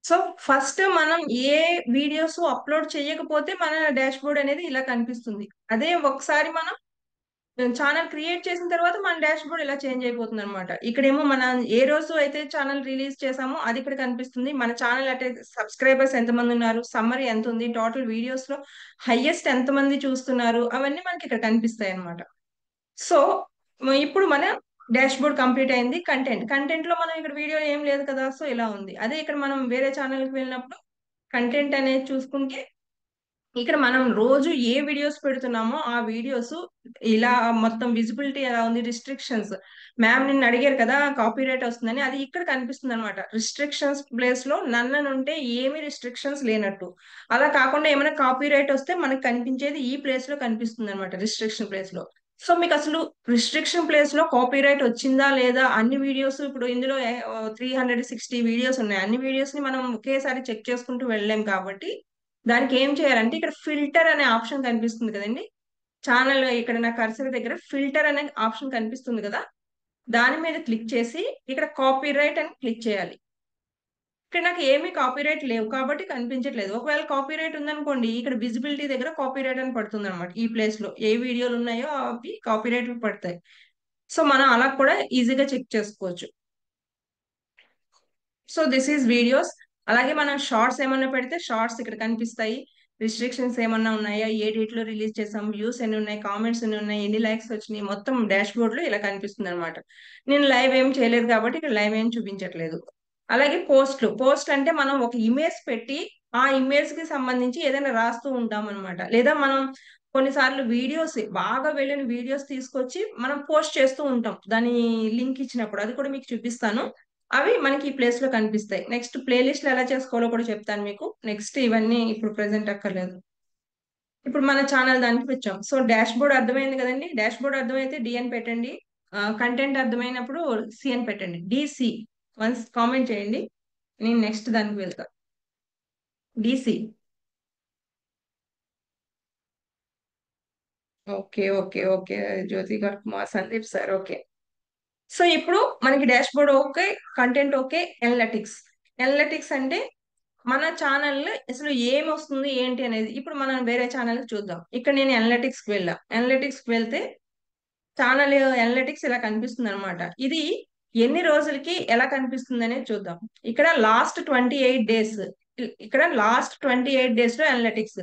So first మనం ఏ videos upload చేయకపోతే మన డాష్ బోర్డ్ అనేది ఇలా కనిపిస్తుంది. అదే ఒకసారి మనం ఛానల్ క్రియేట్ చేసిన తర్వాత మన డాష్ బోర్డ్ ఇలా చేంజ్ అయిపోతుంది అనమాట. ఇక్కడేమో మనం ఏ రోజు అయితే ఛానల్ రిలీజ్ చేసామో అది ఇక్కడ కనిపిస్తుంది. మన ఛానల్ అంటే సబ్స్క్రైబర్స్ ఎంతమంది ఉన్నారు, సమ్మరీ ఎంత ఉంది, టోటల్ వీడియోస్ లో హైయెస్ట్ ఎంతమంది చూస్తున్నారు, అవన్నీ మనకి ఇక్కడ కనిపిస్తాయి అనమాట. సో ఇప్పుడు మన డాష్ బోర్డ్ కంప్లీట్ అయింది. కంటెంట్ లో మనం ఇక్కడ వీడియో ఏం లేదు కదా, సో ఇలా ఉంది. అదే ఇక్కడ మనం వేరే ఛానల్ కి వెళ్ళినప్పుడు కంటెంట్ అనేది చూసుకుంటే ఇక్కడ మనం రోజు ఏ వీడియోస్ పెడుతున్నామో ఆ వీడియోస్ ఇలా మొత్తం విజిబిలిటీ ఎలా ఉంది, రిస్ట్రిక్షన్స్. మ్యామ్ నిన్ను అడిగారు కదా కాపీరైట్ వస్తుందని, అది ఇక్కడ కనిపిస్తుంది అనమాట. రిస్ట్రిక్షన్స్ ప్లేస్ లో నన్ను ఉంటే ఏమి రిస్ట్రిక్షన్స్ లేనట్టు. అలా కాకుండా ఏమైనా కాపీరైట్ వస్తే మనకు కనిపించేది ఈ ప్లేస్ లో కనిపిస్తుంది అనమాట, రిస్ట్రిక్షన్ ప్లేస్ లో. సో మీకు అసలు రిస్ట్రిక్షన్ ప్లేస్ లో కాపీరైట్ వచ్చిందా లేదా, అన్ని వీడియోస్ ఇప్పుడు ఇందులో 360 వీడియోస్ ఉన్నాయి. అన్ని వీడియోస్ ని మనం ఒకేసారి చెక్ చేసుకుంటూ వెళ్ళలేం కాబట్టి దానికి ఏం చేయాలంటే ఇక్కడ ఫిల్టర్ అనే ఆప్షన్ కనిపిస్తుంది కదండి. ఛానల్ ఇక్కడ నా కర్సర్ దగ్గర ఫిల్టర్ అనే ఆప్షన్ కనిపిస్తుంది కదా, దాని మీద క్లిక్ చేసి ఇక్కడ కాపీరైట్ అని క్లిక్ చేయాలి. ఇక్కడ నాకు ఏమీ కాపీరైట్ లేవు కాబట్టి కనిపించట్లేదు. ఒకవేళ కాపీరైట్ ఉందనుకోండి, ఇక్కడ విజిబిలిటీ దగ్గర కాపీరైట్ అని పడుతుంది అనమాట. ఈ ప్లేస్ లో ఏ వీడియోలు ఉన్నాయో అవి కాపీరైట్ పడతాయి. సో మనం అలా కూడా ఈజీగా చెక్ చేసుకోవచ్చు. So this is videos. అలాగే మనం షార్ట్స్ ఏమన్నా పెడితే షార్ట్స్ ఇక్కడ కనిపిస్తాయి. రిస్ట్రిక్షన్స్ ఏమన్నా ఉన్నాయా, ఏ డేట్ లో రిలీజ్ చేసాం, వ్యూస్ ఎన్ని ఉన్నాయి, కామెంట్స్ ఎన్ని ఉన్నాయి, ఎన్ని లైక్స్ వచ్చినాయి, మొత్తం డాష్ బోర్డ్ లో ఇలా కనిపిస్తుంది అనమాట. నేను లైవ్ ఏం చేయలేదు కాబట్టి ఇక్కడ లైవ్ ఏం చూపించట్లేదు. అలాగే పోస్ట్ అంటే మనం ఒక ఇమేజ్ పెట్టి ఆ ఇమేజ్ కి సంబంధించి ఏదైనా రాస్తూ ఉంటాం అనమాట. లేదా మనం కొన్నిసార్లు వీడియోస్ బాగా వెళ్ళిన వీడియోస్ తీసుకొచ్చి మనం పోస్ట్ చేస్తూ ఉంటాం దాని లింక్ ఇచ్చినప్పుడు, అది కూడా మీకు చూపిస్తాను. అవి మనకి ఈ ప్లేస్ లో కనిపిస్తాయి. నెక్స్ట్ ప్లేలిస్ట్ ఎలా చేసుకోవాలో కూడా చెప్తాను మీకు. నెక్స్ట్ ఇవన్నీ ఇప్పుడు ప్రెసెంట్ అక్కర్లేదు. ఇప్పుడు మన ఛానల్ దానికి వచ్చాం. సో డాష్ బోర్డ్ అర్థమైంది కదండి. డాష్ బోర్డ్ అర్థమైతే డి అని పెట్టండి. కంటెంట్ అర్థమైనప్పుడు సి అని పెట్టండి. డిసి వన్స్ కామెంట్ చేయండి. నేను నెక్స్ట్ దానికి వెళ్తా. DC. Okay okay okay. Jyothi గారు, Kumar Sandeep sir, okay. So ఇప్పుడు మనకి dashboard okay, content okay. Analytics. Analytics అంటే మన ఛానల్ అసలు ఏం వస్తుంది ఏంటి అనేది. ఇప్పుడు మనం వేరే ఛానల్ చూద్దాం. ఇక్కడ నేను ఎనలటిక్స్ కి వెళ్ళా. ఎనలటిక్స్ కి వెళ్తే ఛానల్ ఎనలటిక్స్ ఇలా కనిపిస్తుంది అనమాట. ఇది ఎన్ని రోజులకి ఎలా కనిపిస్తుంది అనేది చూద్దాం. ఇక్కడ లాస్ట్ 28 డేస్. ఇక్కడ లాస్ట్ 28 డేస్ లో ఎనలటిక్స్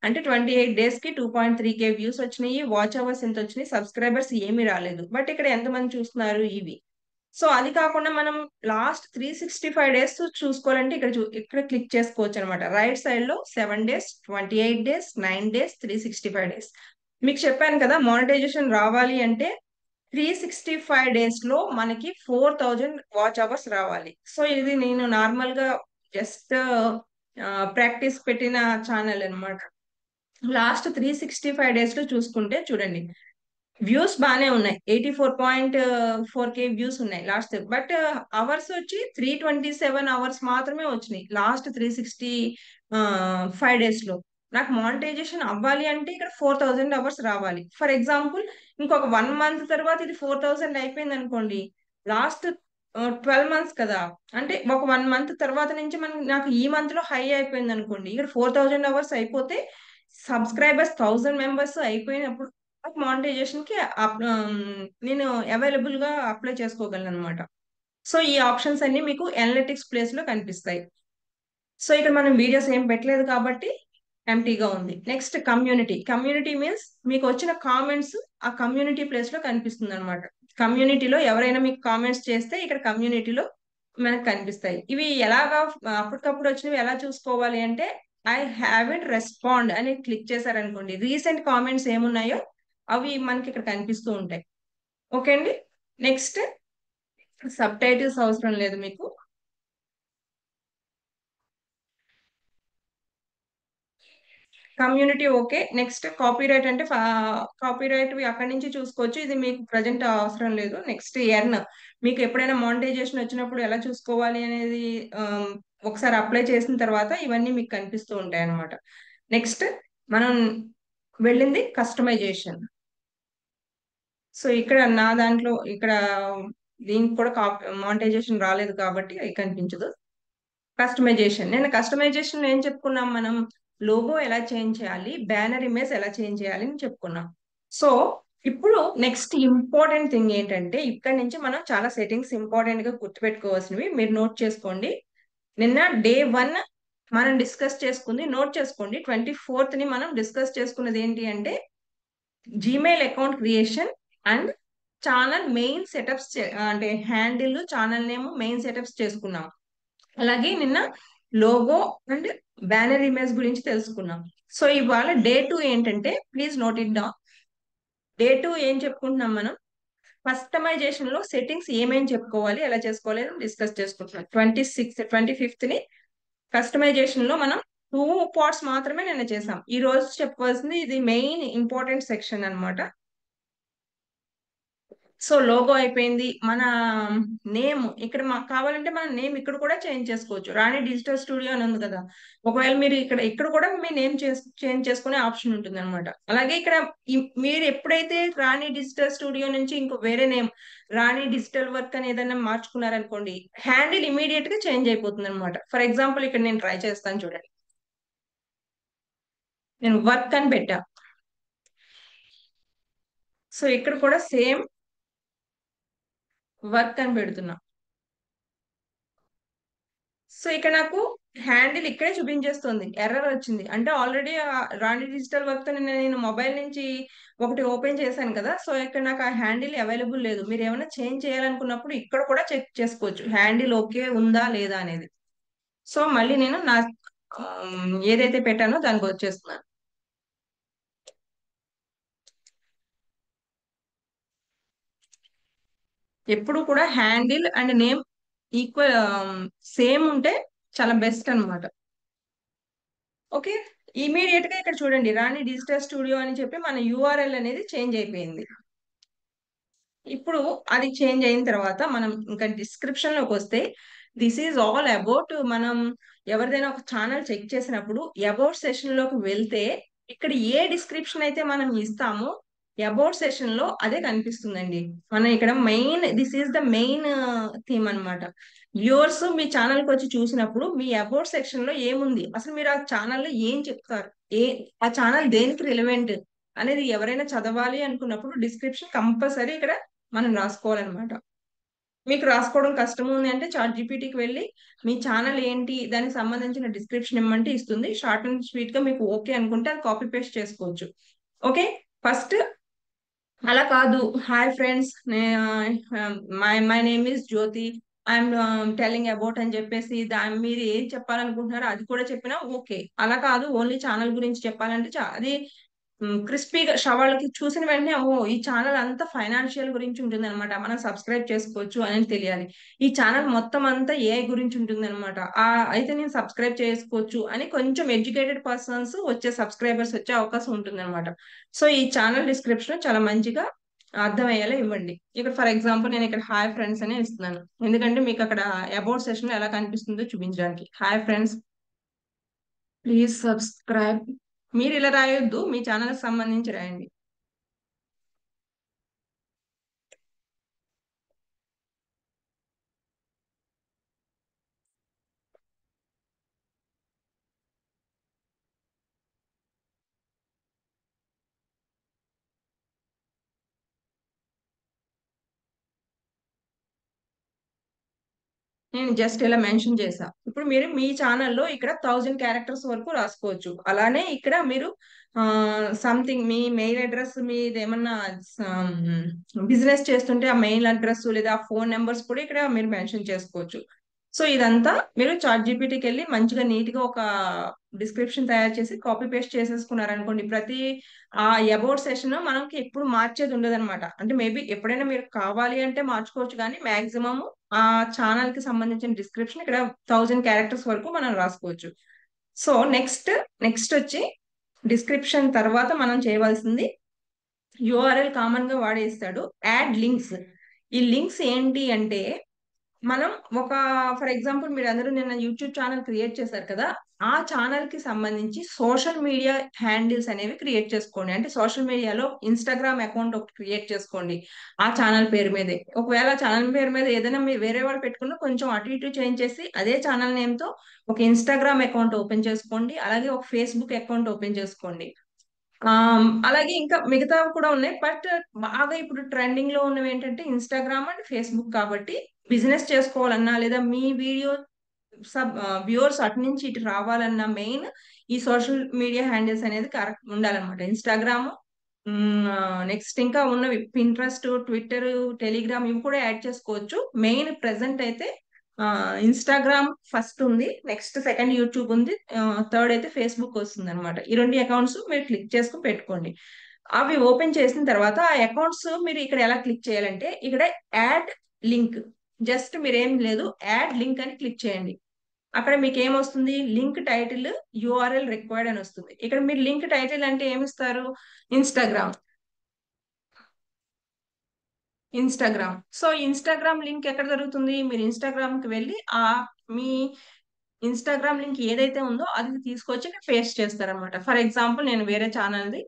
అంటే 28 డేస్ కి 2.3K వ్యూస్ వచ్చినాయి. వాచ్ అవర్స్ ఎంత వచ్చినాయి, సబ్స్క్రైబర్స్ ఏమీ రాలేదు, బట్ ఇక్కడ ఎంతమంది చూస్తున్నారు ఇవి. సో అది కాకుండా మనం లాస్ట్ 365 డేస్ చూసుకోవాలంటే ఇక్కడ క్లిక్ చేసుకోవచ్చు అనమాట. రైట్ సైడ్ లో 7 డేస్, 28 డేస్, 9 డేస్, 365 డేస్. మీకు చెప్పాను కదా మానిటైజేషన్ రావాలి అంటే 365 డేస్ లో మనకి 4000 వాచ్ అవర్స్ రావాలి. సో ఇది నేను నార్మల్ గా జస్ట్ ప్రాక్టీస్ పెట్టిన ఛానల్ అన్నమాట. లాస్ట్ 365 డేస్ లో చూసుకుంటే చూడండి, వ్యూస్ బానే ఉన్నాయి. 84.4K వ్యూస్ ఉన్నాయి లాస్ట్. బట్ అవర్స్ వచ్చి 327 అవర్స్ మాత్రమే వచ్చినాయి లాస్ట్ 365 డేస్ లో. నాకు మానిటైజేషన్ అవ్వాలి అంటే ఇక్కడ 4000 అవర్స్ రావాలి. ఫర్ ఎగ్జాంపుల్ ఇంకొక 1 మంత్ తర్వాత ఇది 4000 అయిపోయింది అనుకోండి. లాస్ట్ 12 మంత్స్ కదా, అంటే ఒక 1 మంత్ తర్వాత నుంచి నాకు ఈ మంత్ లో హై అయిపోయింది అనుకోండి. ఇక్కడ 4000 అవర్స్ అయిపోతే సబ్స్క్రైబర్స్ 1000 మెంబర్స్ అయిపోయినప్పుడు మానిటైజేషన్ కి నేను అవైలబుల్ గా అప్లై చేసుకోగలను అనమాట. సో ఈ ఆప్షన్స్ అన్ని మీకు అనలిటిక్స్ ప్లేస్ లో కనిపిస్తాయి. సో ఇక్కడ మనం వీడియోస్ ఏం పెట్టలేదు కాబట్టి ఎంటీగా ఉంది. Next community. కమ్యూనిటీ మీన్స్ మీకు వచ్చిన కామెంట్స్ ఆ కమ్యూనిటీ ప్లేస్ లో కనిపిస్తుంది అనమాట. కమ్యూనిటీలో ఎవరైనా మీకు కామెంట్స్ చేస్తే ఇక్కడ కమ్యూనిటీలో మనకు కనిపిస్తాయి. ఇవి ఎలాగా అప్పటికప్పుడు వచ్చినవి ఎలా చూసుకోవాలి అంటే ఐ హ్యావ్ ఇట్ రెస్పాండ్ అని క్లిక్ చేశారనుకోండి, రీసెంట్ కామెంట్స్ ఏమున్నాయో అవి మనకి ఇక్కడ కనిపిస్తూ ఉంటాయి. ఓకే అండి. నెక్స్ట్ సబ్ టైటిల్స్ అవసరం లేదు మీకు. Community okay. నెక్స్ట్ కాపీరైట్ అంటే కాపీరైట్ అక్కడి నుంచి చూసుకోవచ్చు. ఇది మీకు ప్రజెంట్ అవసరం లేదు. Next earn. మీకు ఎప్పుడైనా మానిటైజేషన్ వచ్చినప్పుడు ఎలా చూసుకోవాలి అనేది ఒకసారి అప్లై చేసిన తర్వాత ఇవన్నీ మీకు కనిపిస్తూ ఉంటాయి అన్నమాట. నెక్స్ట్ మనం వెళ్ళింది కస్టమైజేషన్. సో ఇక్కడ నా దాంట్లో ఇక్కడ దీనికి కూడా మానిటైజేషన్ రాలేదు కాబట్టి అది కనిపించదు. కస్టమైజేషన్. నేను కస్టమైజేషన్ ఏం చెప్పుకున్నాం మనం? లోగో ఎలా చేంజ్ చేయాలి, బ్యానర్ ఇమేజ్ ఎలా చేంజ్ చేయాలి అని చెప్పుకున్నాం. సో ఇప్పుడు నెక్స్ట్ ఇంపార్టెంట్ థింగ్ ఏంటంటే, ఇక్కడ నుంచి మనం చాలా సెట్టింగ్స్ ఇంపార్టెంట్ గా గుర్తుపెట్టుకోవాల్సినవి మీరు నోట్ చేసుకోండి. నిన్న డే 1 మనం డిస్కస్ చేసుకుంది నోట్ చేసుకోండి. 24th ని మనం డిస్కస్ చేసుకున్నది ఏంటి అంటే, Gmail account creation and channel main setups, అంటే handle, channel name, main setups చేసుకున్నాం. అలాగే నిన్న లోగో అండ్ బ్యానర్ ఇమేజ్ గురించి తెలుసుకున్నాం. సో ఇవాళ డే 2 ఏంటంటే, please note it down. Day 2 ఏం చెప్పుకుంటున్నాం మనం? కస్టమైజేషన్ లో సెట్టింగ్స్ ఏమేం చెప్పుకోవాలి, ఎలా చేసుకోవాలి అని డిస్కస్ చేసుకుంటున్నాం. 25th ని కస్టమైజేషన్ లో మనం 2 పార్ట్స్ మాత్రమే నిన్న చేసాం. ఈ రోజు చెప్పుకోవాల్సింది ఇది మెయిన్ ఇంపార్టెంట్ సెక్షన్ అన్నమాట. సో లోగో అయిపోయింది. మన నేమ్ ఇక్కడ మాకు కావాలంటే మన నేమ్ ఇక్కడ కూడా చేంజ్ చేసుకోవచ్చు. రాణి డిజిటల్ స్టూడియో అని ఉంది కదా, ఒకవేళ మీరు ఇక్కడ కూడా మీ నేమ్ చేంజ్ చేసుకునే ఆప్షన్ ఉంటుంది అనమాట. అలాగే ఇక్కడ మీరు ఎప్పుడైతే రాణి డిజిటల్ స్టూడియో నుంచి ఇంకో వేరే నేమ్ రాణి డిజిటల్ వర్క్ అని ఏదైనా మార్చుకున్నారనుకోండి, హ్యాండిల్ ఇమీడియట్ గా చేంజ్ అయిపోతుంది అనమాట. ఫర్ ఎగ్జాంపుల్ ఇక్కడ నేను ట్రై చేస్తాను చూడండి. నేను వర్క్ అని పెట్టా. సో ఇక్కడ కూడా సేమ్ వర్క్ అని పెడుతున్నా. సో ఇక్కడ నాకు హ్యాండిల్ ఇక్కడే చూపించేస్తుంది, ఎర్రర్ వచ్చింది అంటే ఆల్రెడీ రాణి డిజిటల్ వర్క్ తో నేను మొబైల్ నుంచి ఒకటి ఓపెన్ చేశాను కదా. సో ఇక్కడ నాకు ఆ హ్యాండిల్ అవైలబుల్ లేదు. మీరు ఏమైనా చేంజ్ చేయాలనుకున్నప్పుడు ఇక్కడ కూడా చెక్ చేసుకోవచ్చు హ్యాండిల్ ఓకే ఉందా లేదా అనేది. సో మళ్ళీ నేను నా ఏదైతే పెట్టానో దానికి వచ్చేస్తున్నాను. ఎప్పుడు కూడా handle and name equal, same ఉంటే చాలా బెస్ట్ అన్నమాట. ఓకే, ఇమీడియట్ గా ఇక్కడ చూడండి, రాణి డిజిటల్ స్టూడియో అని చెప్పి మన యూఆర్ఎల్ అనేది చేంజ్ అయిపోయింది. ఇప్పుడు అది చేంజ్ అయిన తర్వాత మనం ఇంకా డిస్క్రిప్షన్ లోకి వస్తే, దిస్ ఈజ్ ఆల్ అబౌట్, మనం ఎవరిదైనా ఒక ఛానల్ చెక్ చేసినప్పుడు అబౌట్ సెషన్ లోకి వెళ్తే ఇక్కడ ఏ డిస్క్రిప్షన్ అయితే మనం ఇస్తామో అబౌట్ సెషన్ లో అదే కనిపిస్తుందండి. మనం ఇక్కడ main, this is the main theme అన్నమాట. వ్యూవర్స్ మీ ఛానల్ కి వచ్చి చూసినప్పుడు మీ అబౌట్ సెక్షన్ లో ఏముంది, అసలు మీరు ఆ ఛానల్లో ఏం చెప్తారు, ఏ ఆ ఛానల్ దేనికి రిలవెంట్ అనేది ఎవరైనా చదవాలి అనుకున్నప్పుడు డిస్క్రిప్షన్ కంపల్సరీ ఇక్కడ మనం రాసుకోవాలన్నమాట. మీకు రాసుకోవడం కష్టం ఉంది అంటే చాట్ జీపీటీకి వెళ్ళి మీ ఛానల్ ఏంటి దానికి సంబంధించిన డిస్క్రిప్షన్ ఇమ్మంటే ఇస్తుంది. షార్ట్ అండ్ స్వీట్ గా మీకు ఓకే అనుకుంటే అది కాపీ పేస్ట్ చేసుకోవచ్చు. ఓకే, ఫస్ట్ అలా కాదు, hi friends, my name is Jyothi, I'm telling about అని చెప్పేసి దాని మీరు ఏం చెప్పాలనుకుంటున్నారో అది కూడా చెప్పినా ఓకే. అలా కాదు, ఓన్లీ ఛానల్ గురించి చెప్పాలంటే అది క్రిస్పీగా వాళ్ళకి చూసిన వెంటనే ఓ ఈ ఛానల్ అంతా ఫైనాన్షియల్ గురించి ఉంటుంది అనమాట, మనం సబ్స్క్రైబ్ చేసుకోవచ్చు అని తెలియాలి. ఈ ఛానల్ మొత్తం అంతా ఏ గురించి ఉంటుంది అనమాట, అయితే నేను సబ్స్క్రైబ్ చేసుకోవచ్చు అని కొంచెం ఎడ్యుకేటెడ్ పర్సన్స్ వచ్చే సబ్స్క్రైబర్స్ వచ్చే అవకాశం ఉంటుంది అనమాట. సో ఈ ఛానల్ డిస్క్రిప్షన్ చాలా మంచిగా అర్థమయ్యేలా ఇవ్వండి. ఇక్కడ ఫర్ ఎగ్జాంపుల్ నేను ఇక్కడ హాయ్ ఫ్రెండ్స్ అని ఇస్తున్నాను, ఎందుకంటే మీకు అక్కడ అబౌట్ సెషన్ ఎలా కనిపిస్తుందో చూపించడానికి. Hi friends, please subscribe. మీరు ఇలా రాయొద్దు, మీ ఛానల్ సంబంధించి రాయండి. నేను జస్ట్ ఇలా మెన్షన్ చేసా. ఇప్పుడు మీరు మీ ఛానల్లో ఇక్కడ 1000 క్యారెక్టర్స్ వరకు రాసుకోవచ్చు. అలానే ఇక్కడ మీరు సంథింగ్ మీ మెయిల్ అడ్రస్, మీది ఏమన్నా బిజినెస్ చేస్తుంటే ఆ మెయిల్ అడ్రస్ లేదా ఫోన్ నెంబర్స్ కూడా ఇక్కడ మీరు మెన్షన్ చేసుకోవచ్చు. సో ఇదంతా మీరు చాట్ జీపీటీకి వెళ్ళి మంచిగా నీట్ గా ఒక డిస్క్రిప్షన్ తయారు చేసి కాపీ పేస్ట్ చేసేసుకున్నారనుకోండి, ప్రతి ఆ అబౌట్ సెషన్ మనకి ఎప్పుడు మార్చేది ఉండదు అనమాట. అంటే మేబీ ఎప్పుడైనా మీరు కావాలి అంటే మార్చుకోవచ్చు, కానీ మాక్సిమం ఆ ఛానల్ కి సంబంధించిన డిస్క్రిప్షన్ ఇక్కడ 1000 క్యారెక్టర్స్ వరకు మనం రాసుకోవచ్చు. సో నెక్స్ట్ వచ్చి డిస్క్రిప్షన్ తర్వాత మనం చేయవలసింది, యూఆర్ఎల్ కామన్ గా వాడేస్తాడు, యాడ్ లింక్స్. ఈ లింక్స్ ఏంటి అంటే, మనం ఒక ఫర్ ఎగ్జాంపుల్ మీరు అందరూ నిన్న యూట్యూబ్ ఛానల్ క్రియేట్ చేశారు కదా, ఆ ఛానల్ కి సంబంధించి సోషల్ మీడియా హ్యాండిల్స్ అనేవి క్రియేట్ చేసుకోండి. అంటే సోషల్ మీడియాలో ఇన్స్టాగ్రామ్ అకౌంట్ ఒకటి క్రియేట్ చేసుకోండి ఆ ఛానల్ పేరు మీదే. ఒకవేళ ఛానల్ పేరు మీద ఏదైనా మీరు వేరే వాళ్ళు పెట్టుకున్న కొంచెం అటు ఇటు చేంజ్ చేసి అదే ఛానల్ నేమ్ తో ఒక ఇన్స్టాగ్రామ్ అకౌంట్ ఓపెన్ చేసుకోండి, అలాగే ఒక ఫేస్బుక్ అకౌంట్ ఓపెన్ చేసుకోండి. అలాగే ఇంకా మిగతావి కూడా ఉన్నాయి. బట్ బాగా ఇప్పుడు ట్రెండింగ్ లో ఉన్నవి ఏంటంటే ఇన్స్టాగ్రామ్ అండ్ ఫేస్బుక్. కాబట్టి బిజినెస్ చేసుకోవాలన్నా లేదా మీ వీడియో వ్యూవర్స్ అటు నుంచి ఇటు రావాలన్నా మెయిన్ ఈ సోషల్ మీడియా హ్యాండిల్స్ అనేది కరెక్ట్ ఉండాలన్నమాట. ఇన్స్టాగ్రామ్, నెక్స్ట్ ఇంకా ఉన్నవి పింట్రెస్ట్, ట్విట్టర్, టెలిగ్రామ్ ఇవి కూడా యాడ్ చేసుకోవచ్చు. మెయిన్ ప్రెసెంట్ అయితే ఇన్స్టాగ్రామ్ ఫస్ట్ ఉంది, నెక్స్ట్ సెకండ్ యూట్యూబ్ ఉంది, థర్డ్ అయితే ఫేస్బుక్ వస్తుంది అనమాట. ఈ రెండు అకౌంట్స్ మీరు క్లిక్ చేసుకుని పెట్టుకోండి. అవి ఓపెన్ చేసిన తర్వాత ఆ అకౌంట్స్ మీరు ఇక్కడ ఎలా క్లిక్ చేయాలంటే ఇక్కడ యాడ్ లింక్, జస్ట్ మీరు ఏం లేదు యాడ్ లింక్ అని క్లిక్ చేయండి. అక్కడ మీకు ఏమొస్తుంది, లింక్ టైటిల్ యూఆర్ఎల్ రిక్వైర్డ్ అని వస్తుంది. ఇక్కడ మీరు లింక్ టైటిల్ అంటే ఏమిస్తారు, ఇన్స్టాగ్రామ్. సో ఇన్స్టాగ్రామ్ లింక్ ఎక్కడ దొరుకుతుంది, మీరు ఇన్స్టాగ్రామ్ కి వెళ్ళి మీ ఇన్స్టాగ్రామ్ లింక్ ఏదైతే ఉందో అది తీసుకొచ్చి ఇక్కడ పేస్ట్ చేస్తారనమాట. ఫర్ ఎగ్జాంపుల్ నేను వేరే ఛానల్ది,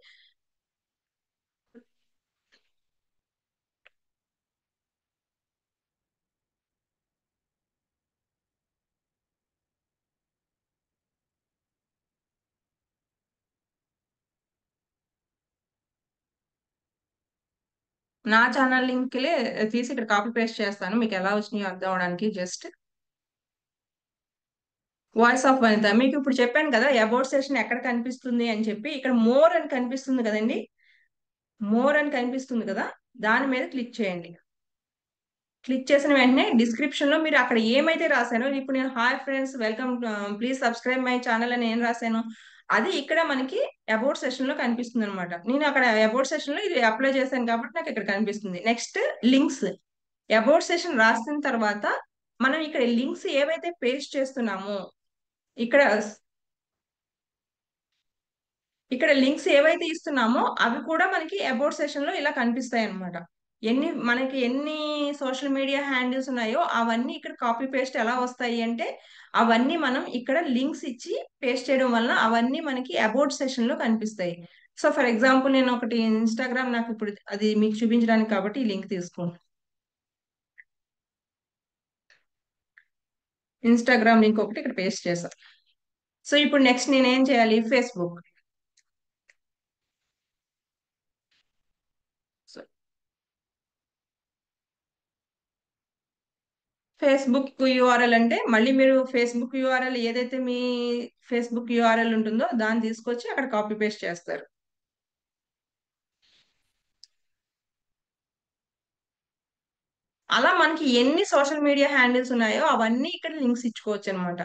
నా ఛానల్ లింక్లే తీసి ఇక్కడ కాపీ పేస్ట్ చేస్తాను మీకు ఎలా వచ్చినాయో అర్థం అవడానికి. జస్ట్ వాయిస్ ఆఫ్ వనిత మీకు ఇప్పుడు చెప్పాను కదా అబౌట్ సెషన్ ఎక్కడ కనిపిస్తుంది అని చెప్పి, ఇక్కడ మోర్ అని కనిపిస్తుంది కదండి, మోర్ అని కనిపిస్తుంది కదా, దాని మీద క్లిక్ చేయండి. క్లిక్ చేసిన వెంటనే డిస్క్రిప్షన్ లో మీరు అక్కడ ఏమైతే రాశానో, ఇప్పుడు నేను hi friends welcome please subscribe my channel అని ఏం రాశాను అది ఇక్కడ మనకి అబౌట్ సెషన్ లో కనిపిస్తుంది అనమాట. నేను అక్కడ అబౌట్ సెషన్ లో ఇది అప్లై చేశాను కాబట్టి నాకు ఇక్కడ కనిపిస్తుంది. నెక్స్ట్ లింక్స్, అబౌట్ సెషన్ రాసిన తర్వాత మనం ఇక్కడ లింక్స్ ఏవైతే పేస్ట్ చేస్తున్నామో ఇక్కడ ఇక్కడ లింక్స్ ఏవైతే ఇస్తున్నామో అవి కూడా మనకి అబౌట్ సెషన్ లో ఇలా కనిపిస్తాయి అన్నమాట. మనకి ఎన్ని సోషల్ మీడియా హ్యాండిల్స్ ఉన్నాయో అవన్నీ ఇక్కడ కాపీ పేస్ట్ ఎలా వస్తాయి అంటే, అవన్నీ మనం ఇక్కడ లింక్స్ ఇచ్చి పేస్ట్ చేయడం వలన అవన్నీ మనకి అబౌట్ సెషన్ లో కనిపిస్తాయి. సో ఫర్ ఎగ్జాంపుల్ నేను ఒకటి ఇన్స్టాగ్రామ్ నాకు ఇప్పుడు అది మీకు చూపించడానికి కాబట్టి ఈ లింక్ తీసుకోండి. ఇన్స్టాగ్రామ్ లింక్ ఒకటి ఇక్కడ పేస్ట్ చేశాను. సో ఇప్పుడు నెక్స్ట్ నేను ఏం చేయాలి, ఫేస్బుక్. సో ఫేస్బుక్ యూఆర్ఎల్ అంటే మళ్ళీ మీరు ఫేస్బుక్ యూఆర్ఎల్ ఏదైతే మీ ఫేస్బుక్ యూఆర్ఎల్ ఉంటుందో దాన్ని తీసుకొచ్చి అక్కడ కాపీ పేస్ట్ చేస్తారు. అలా మనకి ఎన్ని సోషల్ మీడియా హ్యాండిల్స్ ఉన్నాయో అవన్నీ ఇక్కడ లింక్స్ ఇచ్చుకోవచ్చు అనమాట.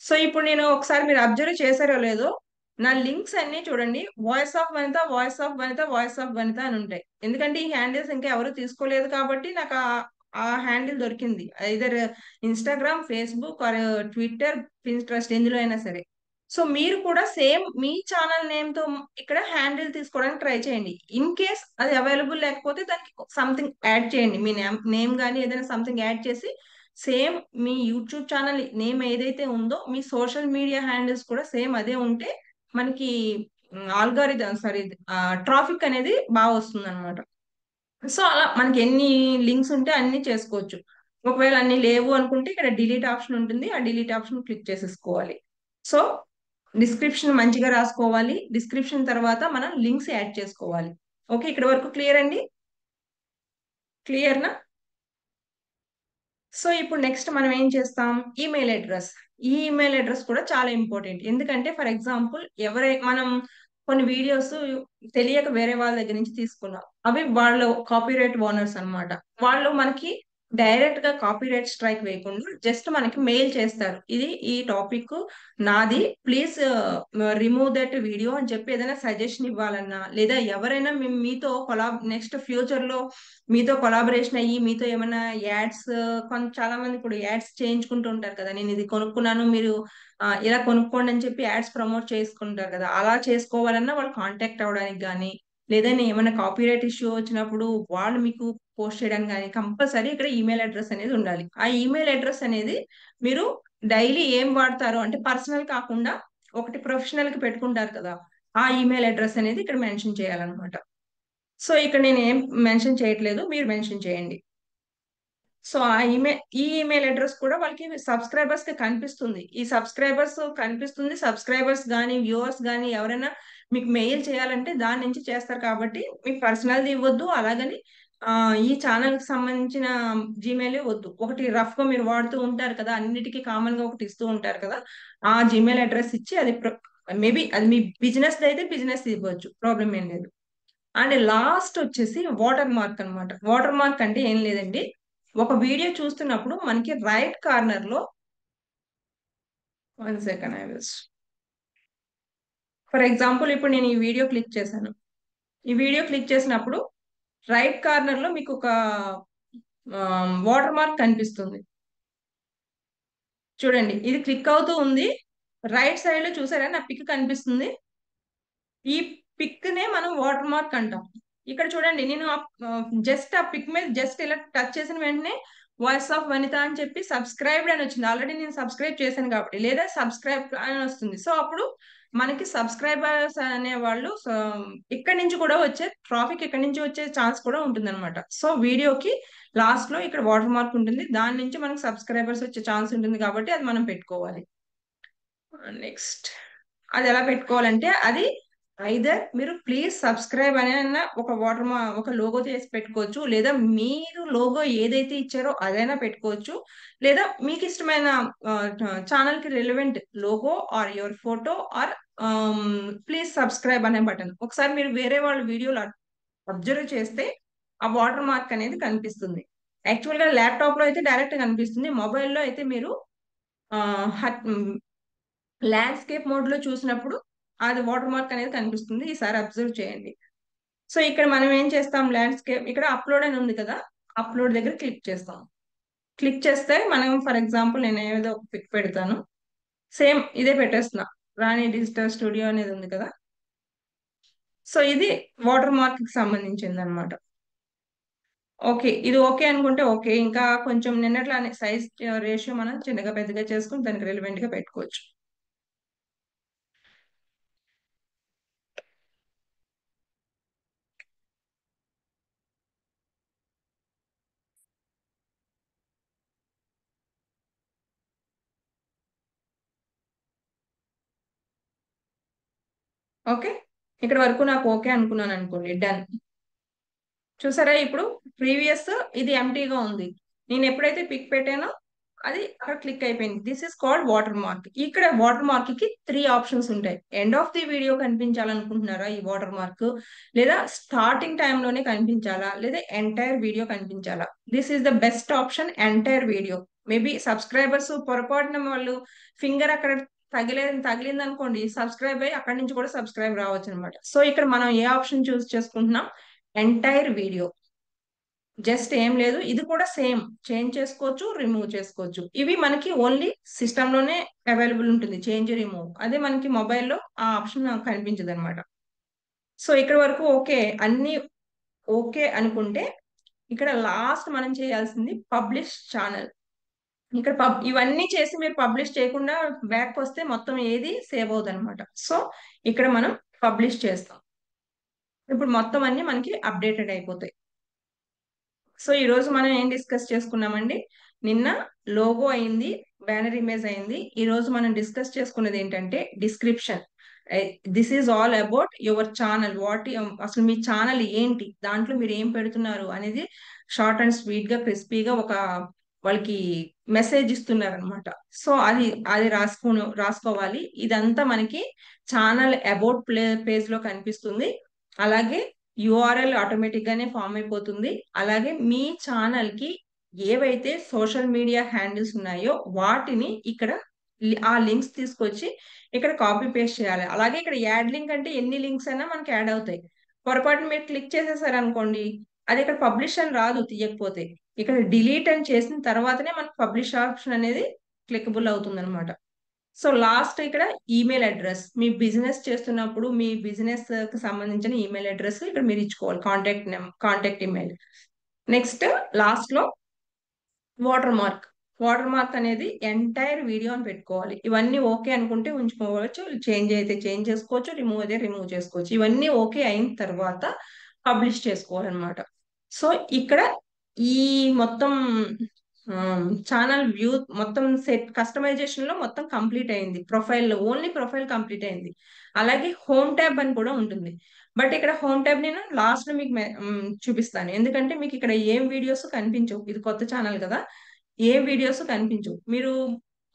సో ఇప్పుడు నేను ఒకసారి మీరు అబ్జర్వ్ చేశారో లేదో, నా లింక్స్ అన్ని చూడండి voice of Vanitha, voice of Vanitha, voice of Vanitha అని ఉంటాయి. ఎందుకంటే ఈ హ్యాండిల్స్ ఇంకా ఎవరు తీసుకోలేదు కాబట్టి నాకు ఆ హ్యాండిల్ దొరికింది. Either Instagram, Facebook or Twitter, Pinterest ఎందులో అయినా సరే. సో మీరు కూడా సేమ్ మీ ఛానల్ నేమ్ తో ఇక్కడ హ్యాండిల్ తీసుకోవడానికి ట్రై చేయండి. ఇన్ కేస్ అది అవైలబుల్ లేకపోతే దానికి సంథింగ్ యాడ్ చేయండి, మీ నేమ్ కానీ ఏదైనా సంథింగ్ యాడ్ చేసి సేమ్ మీ యూట్యూబ్ ఛానల్ నేమ్ ఏదైతే ఉందో మీ సోషల్ మీడియా హ్యాండిల్స్ కూడా సేమ్ అదే ఉంటే మనకి ఆల్గారిథం సారీ ట్రాఫిక్ అనేది బాగా వస్తుంది అనమాట. సో అలా మనకి ఎన్ని లింక్స్ ఉంటే అన్ని చేసుకోవచ్చు. ఒకవేళ అన్ని లేవు అనుకుంటే ఇక్కడ డిలీట్ ఆప్షన్ ఉంటుంది, ఆ డిలీట్ ఆప్షన్ క్లిక్ చేసేసుకోవాలి. సో డిస్క్రిప్షన్ మంచిగా రాసుకోవాలి, డిస్క్రిప్షన్ తర్వాత మనం లింక్స్ యాడ్ చేసుకోవాలి. ఓకే ఇక్కడ వరకు క్లియర్ అండి, క్లియర్ నా? సో ఇప్పుడు నెక్స్ట్ మనం ఏం చేస్తాం, ఈమెయిల్ అడ్రస్. ఈ ఈమెయిల్ అడ్రస్ కూడా చాలా ఇంపార్టెంట్. ఎందుకంటే ఫర్ ఎగ్జాంపుల్ మనం కొన్ని వీడియోస్ తెలియక వేరే వాళ్ళ దగ్గర నుంచి తీసుకున్నాం, అవి వాళ్ళు కాపీరైట్ ఓనర్స్ అన్నమాట. వాళ్ళు మనకి డైరెక్ట్ గా కాపీరైట్ స్ట్రైక్ వేయకుండా జస్ట్ మనకి మెయిల్ చేస్తారు, ఇది ఈ టాపిక్ నాది, ప్లీజ్ రిమూవ్ దట్ వీడియో అని చెప్పి ఏదైనా సజెషన్ ఇవ్వాలన్నా, లేదా ఎవరైనా మీతో నెక్స్ట్ ఫ్యూచర్ లో మీతో కొలాబరేషన్ అయ్యి మీతో ఏమైనా యాడ్స్, చాలా మంది ఇప్పుడు యాడ్స్ చేయించుకుంటూ ఉంటారు కదా, నేను ఇది కొనుక్కున్నాను మీరు ఇలా కొనుక్కోండి అని చెప్పి యాడ్స్ ప్రమోట్ చేసుకుంటారు కదా, అలా చేసుకోవాలన్నా వాళ్ళు కాంటాక్ట్ అవ్వడానికి కానీ లేదని ఏమైనా కాపీరైట్ ఇష్యూ వచ్చినప్పుడు వాళ్ళు మీకు పోస్ట్ చేయడానికి కానీ కంపల్సరీ ఇక్కడ ఈమెయిల్ అడ్రస్ అనేది ఉండాలి. ఆ ఈమెయిల్ అడ్రస్ అనేది మీరు డైలీ ఏం వాడతారో అంటే పర్సనల్ కాకుండా ఒకటి ప్రొఫెషనల్ కి పెట్టుకుంటారు కదా, ఆ ఈమెయిల్ అడ్రస్ అనేది ఇక్కడ మెన్షన్ చేయాలన్నమాట. సో ఇక్కడ నేను ఏం మెన్షన్ చేయట్లేదు, మీరు మెన్షన్ చేయండి. సో ఈ ఈమెయిల్ అడ్రస్ కూడా వాళ్ళకి సబ్స్క్రైబర్స్ కి కనిపిస్తుంది. ఈ సబ్స్క్రైబర్స్ కనిపిస్తుంది. సబ్స్క్రైబర్స్ కానీ వ్యూవర్స్ కానీ ఎవరైనా మీకు మెయిల్ చేయాలంటే దాని నుంచి చేస్తారు కాబట్టి మీకు పర్సనల్ది ఇవ్వద్దు. అలాగని ఈ ఛానల్ కి సంబంధించిన జీమెయిల్ వద్దు. ఒకటి రఫ్ గా మీరు వాడుతూ ఉంటారు కదా, అన్నిటికీ కామన్ గా ఒకటి ఇస్తూ ఉంటారు కదా, ఆ జీమెయిల్ అడ్రస్ ఇచ్చి అది మేబీ అది మీ బిజినెస్ అయితే బిజినెస్ ఇవ్వచ్చు, ప్రాబ్లం ఏం లేదు. అండ్ లాస్ట్ వచ్చేసి వాటర్ మార్క్ అన్నమాట. వాటర్ మార్క్ అంటే ఏం లేదండి, ఒక వీడియో చూస్తున్నప్పుడు మనకి రైట్ కార్నర్ లో, 1 second I will, for example ఇప్పుడు నేను ఈ వీడియో క్లిక్ చేశాను. ఈ వీడియో క్లిక్ చేసినప్పుడు రైట్ కార్నర్ లో మీకు ఒక వాటర్ మార్క్ కనిపిస్తుంది. చూడండి ఇది క్లిక్ అవుతూ ఉంది. రైట్ సైడ్ లో చూసారా నా పిక్ కనిపిస్తుంది. ఈ పిక్ నే మనం వాటర్ మార్క్ అంటాం. ఇక్కడ చూడండి నేను జస్ట్ ఆ పిక్ మీద జస్ట్ ఇలా టచ్ చేసిన వెంటనే వాయిస్ ఆఫ్ వనిత అని చెప్పి సబ్స్క్రైబ్డ్ అని వచ్చింది. ఆల్రెడీ నేను సబ్స్క్రైబ్ చేశాను కాబట్టి, లేదా సబ్స్క్రైబ్ అని వస్తుంది. సో అప్పుడు మనకి సబ్స్క్రైబర్స్ అనే వాళ్ళు ఇక్కడి నుంచి కూడా వచ్చే ట్రాఫిక్, ఇక్కడి నుంచి వచ్చే ఛాన్స్ కూడా ఉంటుంది అనమాట. సో వీడియోకి లాస్ట్ లో ఇక్కడ వాటర్ మార్క్ ఉంటుంది, దాని నుంచి మనకి సబ్స్క్రైబర్స్ వచ్చే ఛాన్స్ ఉంటుంది కాబట్టి అది మనం పెట్టుకోవాలి. నెక్స్ట్ అది ఎలా పెట్టుకోవాలంటే అది ఐదర్ మీరు ప్లీజ్ సబ్స్క్రైబ్ అనే అన్న ఒక ఒక లోగో చేసి పెట్టుకోవచ్చు, లేదా మీరు లోగో ఏదైతే ఇచ్చారో అదైనా పెట్టుకోవచ్చు, లేదా మీకు ఇష్టమైన ఛానల్ కి relevant logo or your photo or please subscribe అనే బటన్. ఒకసారి మీరు వేరే వాళ్ళ వీడియోలు అబ్జర్వ్ చేస్తే ఆ వాటర్ మార్క్ అనేది కనిపిస్తుంది. యాక్చువల్ గా ల్యాప్టాప్ లో అయితే డైరెక్ట్ కనిపిస్తుంది, మొబైల్లో అయితే మీరు ల్యాండ్స్కేప్ మోడ్ లో చూసినప్పుడు అది వాటర్ మార్క్ అనేది కనిపిస్తుంది. ఈసారి అబ్జర్వ్ చేయండి. సో ఇక్కడ మనం ఏం చేస్తాం, ల్యాండ్స్కేప్ ఇక్కడ అప్లోడ్ అని ఉంది కదా, అప్లోడ్ దగ్గర క్లిక్ చేస్తాం. క్లిక్ చేస్తే మనం ఫర్ ఎగ్జాంపుల్ నేను ఏదో ఒక పిక్ పెడతాను, సేమ్ ఇదే పెట్టేస్తున్నా, రాణి డిజిటల్ స్టూడియో అనేది ఉంది కదా. సో ఇది వాటర్ మార్క్ కి సంబంధించింది అనమాట. ఓకే ఇది ఓకే అనుకుంటే ఓకే, ఇంకా కొంచెం నిన్నట్లానే సైజ్ రేషియో మనం చిన్నగా పెద్దగా చేసుకుని దానికి రిలవెంట్ గా పెట్టుకోవచ్చు. ఓకే ఇక్కడ వరకు నాకు ఓకే అనుకున్నాను అనుకోండి, డన్. చూసారా ఇప్పుడు ప్రీవియస్ ఇది ఎంటీగా ఉంది, నేను ఎప్పుడైతే పిక్ పెట్టానో అది అక్కడ క్లిక్ అయిపోయింది. This is called watermark. ఇక్కడ వాటర్ మార్క్ కి 3 ఆప్షన్స్ ఉంటాయి. ఎండ్ ఆఫ్ ది వీడియో కనిపించాలనుకుంటున్నారా ఈ వాటర్ మార్క్, లేదా స్టార్టింగ్ లోనే కనిపించాలా, లేదా ఎంటైర్ వీడియో కనిపించాలా. This is the best option, entire video. Maybe subscribers పొరపాటున వాళ్ళు ఫింగర్ అక్కడ తగిలింది అనుకోండి, సబ్స్క్రైబ్ అయ్యి అక్కడి నుంచి కూడా సబ్స్క్రైబ్ రావచ్చు అనమాట. సో ఇక్కడ మనం ఏ ఆప్షన్ చూస్ చేసుకుంటున్నాం, ఎంటైర్ వీడియో. జస్ట్ ఏం లేదు, ఇది కూడా సేమ్ చేంజ్ చేసుకోవచ్చు, రిమూవ్ చేసుకోవచ్చు. ఇవి మనకి ఓన్లీ సిస్టమ్ లోనే అవైలబుల్ ఉంటుంది చేంజ్ రిమూవ్, అదే మనకి మొబైల్లో ఆ ఆప్షన్ కనిపించదు అనమాట. సో ఇక్కడ వరకు ఓకే, అన్ని ఓకే అనుకుంటే ఇక్కడ లాస్ట్ మనం చేయాల్సింది పబ్లిష్ ఛానల్. ఇక్కడ ఇవన్నీ చేసి మీరు పబ్లిష్ చేయకుండా బ్యాక్ వస్తే మొత్తం ఏది సేవ్ అవుతుంది అనమాట. సో ఇక్కడ మనం పబ్లిష్ చేస్తాం. ఇప్పుడు మొత్తం అన్ని మనకి అప్డేటెడ్ అయిపోతాయి. సో ఈ రోజు మనం ఏం డిస్కస్ చేసుకున్నామండి, నిన్న లోగో అయింది, బ్యానర్ ఇమేజ్ అయింది. ఈ రోజు మనం డిస్కస్ చేసుకున్నది ఏంటంటే description. This is all about your channel, అసలు మీ ఛానల్ ఏంటి, దాంట్లో మీరు ఏం పెడుతున్నారు అనేది షార్ట్ అండ్ స్వీట్ గా క్రిస్పీగా ఒక వాళ్ళకి మెసేజ్ ఇస్తున్నారు అనమాట. సో అది అది రాసుకోవాలి. ఇదంతా మనకి ఛానల్ అబౌట్ పేజ్ లో కనిపిస్తుంది. అలాగే యూఆర్ఎల్ ఆటోమేటిక్ గానే ఫామ్ అయిపోతుంది. అలాగే మీ ఛానల్ కి ఏవైతే సోషల్ మీడియా హ్యాండిల్స్ ఉన్నాయో వాటిని ఇక్కడ ఆ లింక్స్ తీసుకొచ్చి ఇక్కడ కాపీ పేస్ట్ చేయాలి. అలాగే ఇక్కడ యాడ్ లింక్ అంటే ఎన్ని లింక్స్ అయినా మనకి యాడ్ అవుతాయి. పొరపాటు మీరు క్లిక్ చేసేసారు అనుకోండి, అది ఇక్కడ పబ్లిష్ అని రాదు తీయకపోతే, ఇక్కడ డిలీట్ అని చేసిన తర్వాతనే మనకి పబ్లిష్ ఆప్షన్ అనేది క్లికబుల్ అవుతుంది అనమాట. సో లాస్ట్ ఇక్కడ ఈమెయిల్ అడ్రస్, మీ బిజినెస్ చేస్తున్నప్పుడు మీ బిజినెస్ కి సంబంధించిన ఈమెయిల్ అడ్రస్ ఇక్కడ మీరు ఇచ్చుకోవాలి, కాంటాక్ట్ ఈమెయిల్. నెక్స్ట్ లాస్ట్ లో వాటర్ మార్క్. వాటర్ మార్క్ అనేది ఎంటైర్ వీడియో అని పెట్టుకోవాలి. ఇవన్నీ ఓకే అనుకుంటే ఉంచుకోవచ్చు, చేంజ్ అయితే చేంజ్ చేసుకోవచ్చు, రిమూవ్ అయితే రిమూవ్ చేసుకోవచ్చు. ఇవన్నీ ఓకే అయిన తర్వాత పబ్లిష్ చేసుకోవాలన్నమాట. సో ఇక్కడ ఈ మొత్తం ఛానల్ వ్యూ మొత్తం సెట్ కస్టమైజేషన్ లో మొత్తం కంప్లీట్ అయింది. ప్రొఫైల్ లో ఓన్లీ ప్రొఫైల్ కంప్లీట్ అయింది. అలాగే హోమ్ ట్యాబ్ అని కూడా ఉంటుంది. బట్ ఇక్కడ హోమ్ ట్యాబ్ నేను లాస్ట్ లో మీకు చూపిస్తాను, ఎందుకంటే మీకు ఇక్కడ ఏం వీడియోస్ కనిపించవు, ఇది కొత్త ఛానల్ కదా, ఏం వీడియోస్ కనిపించవు. మీరు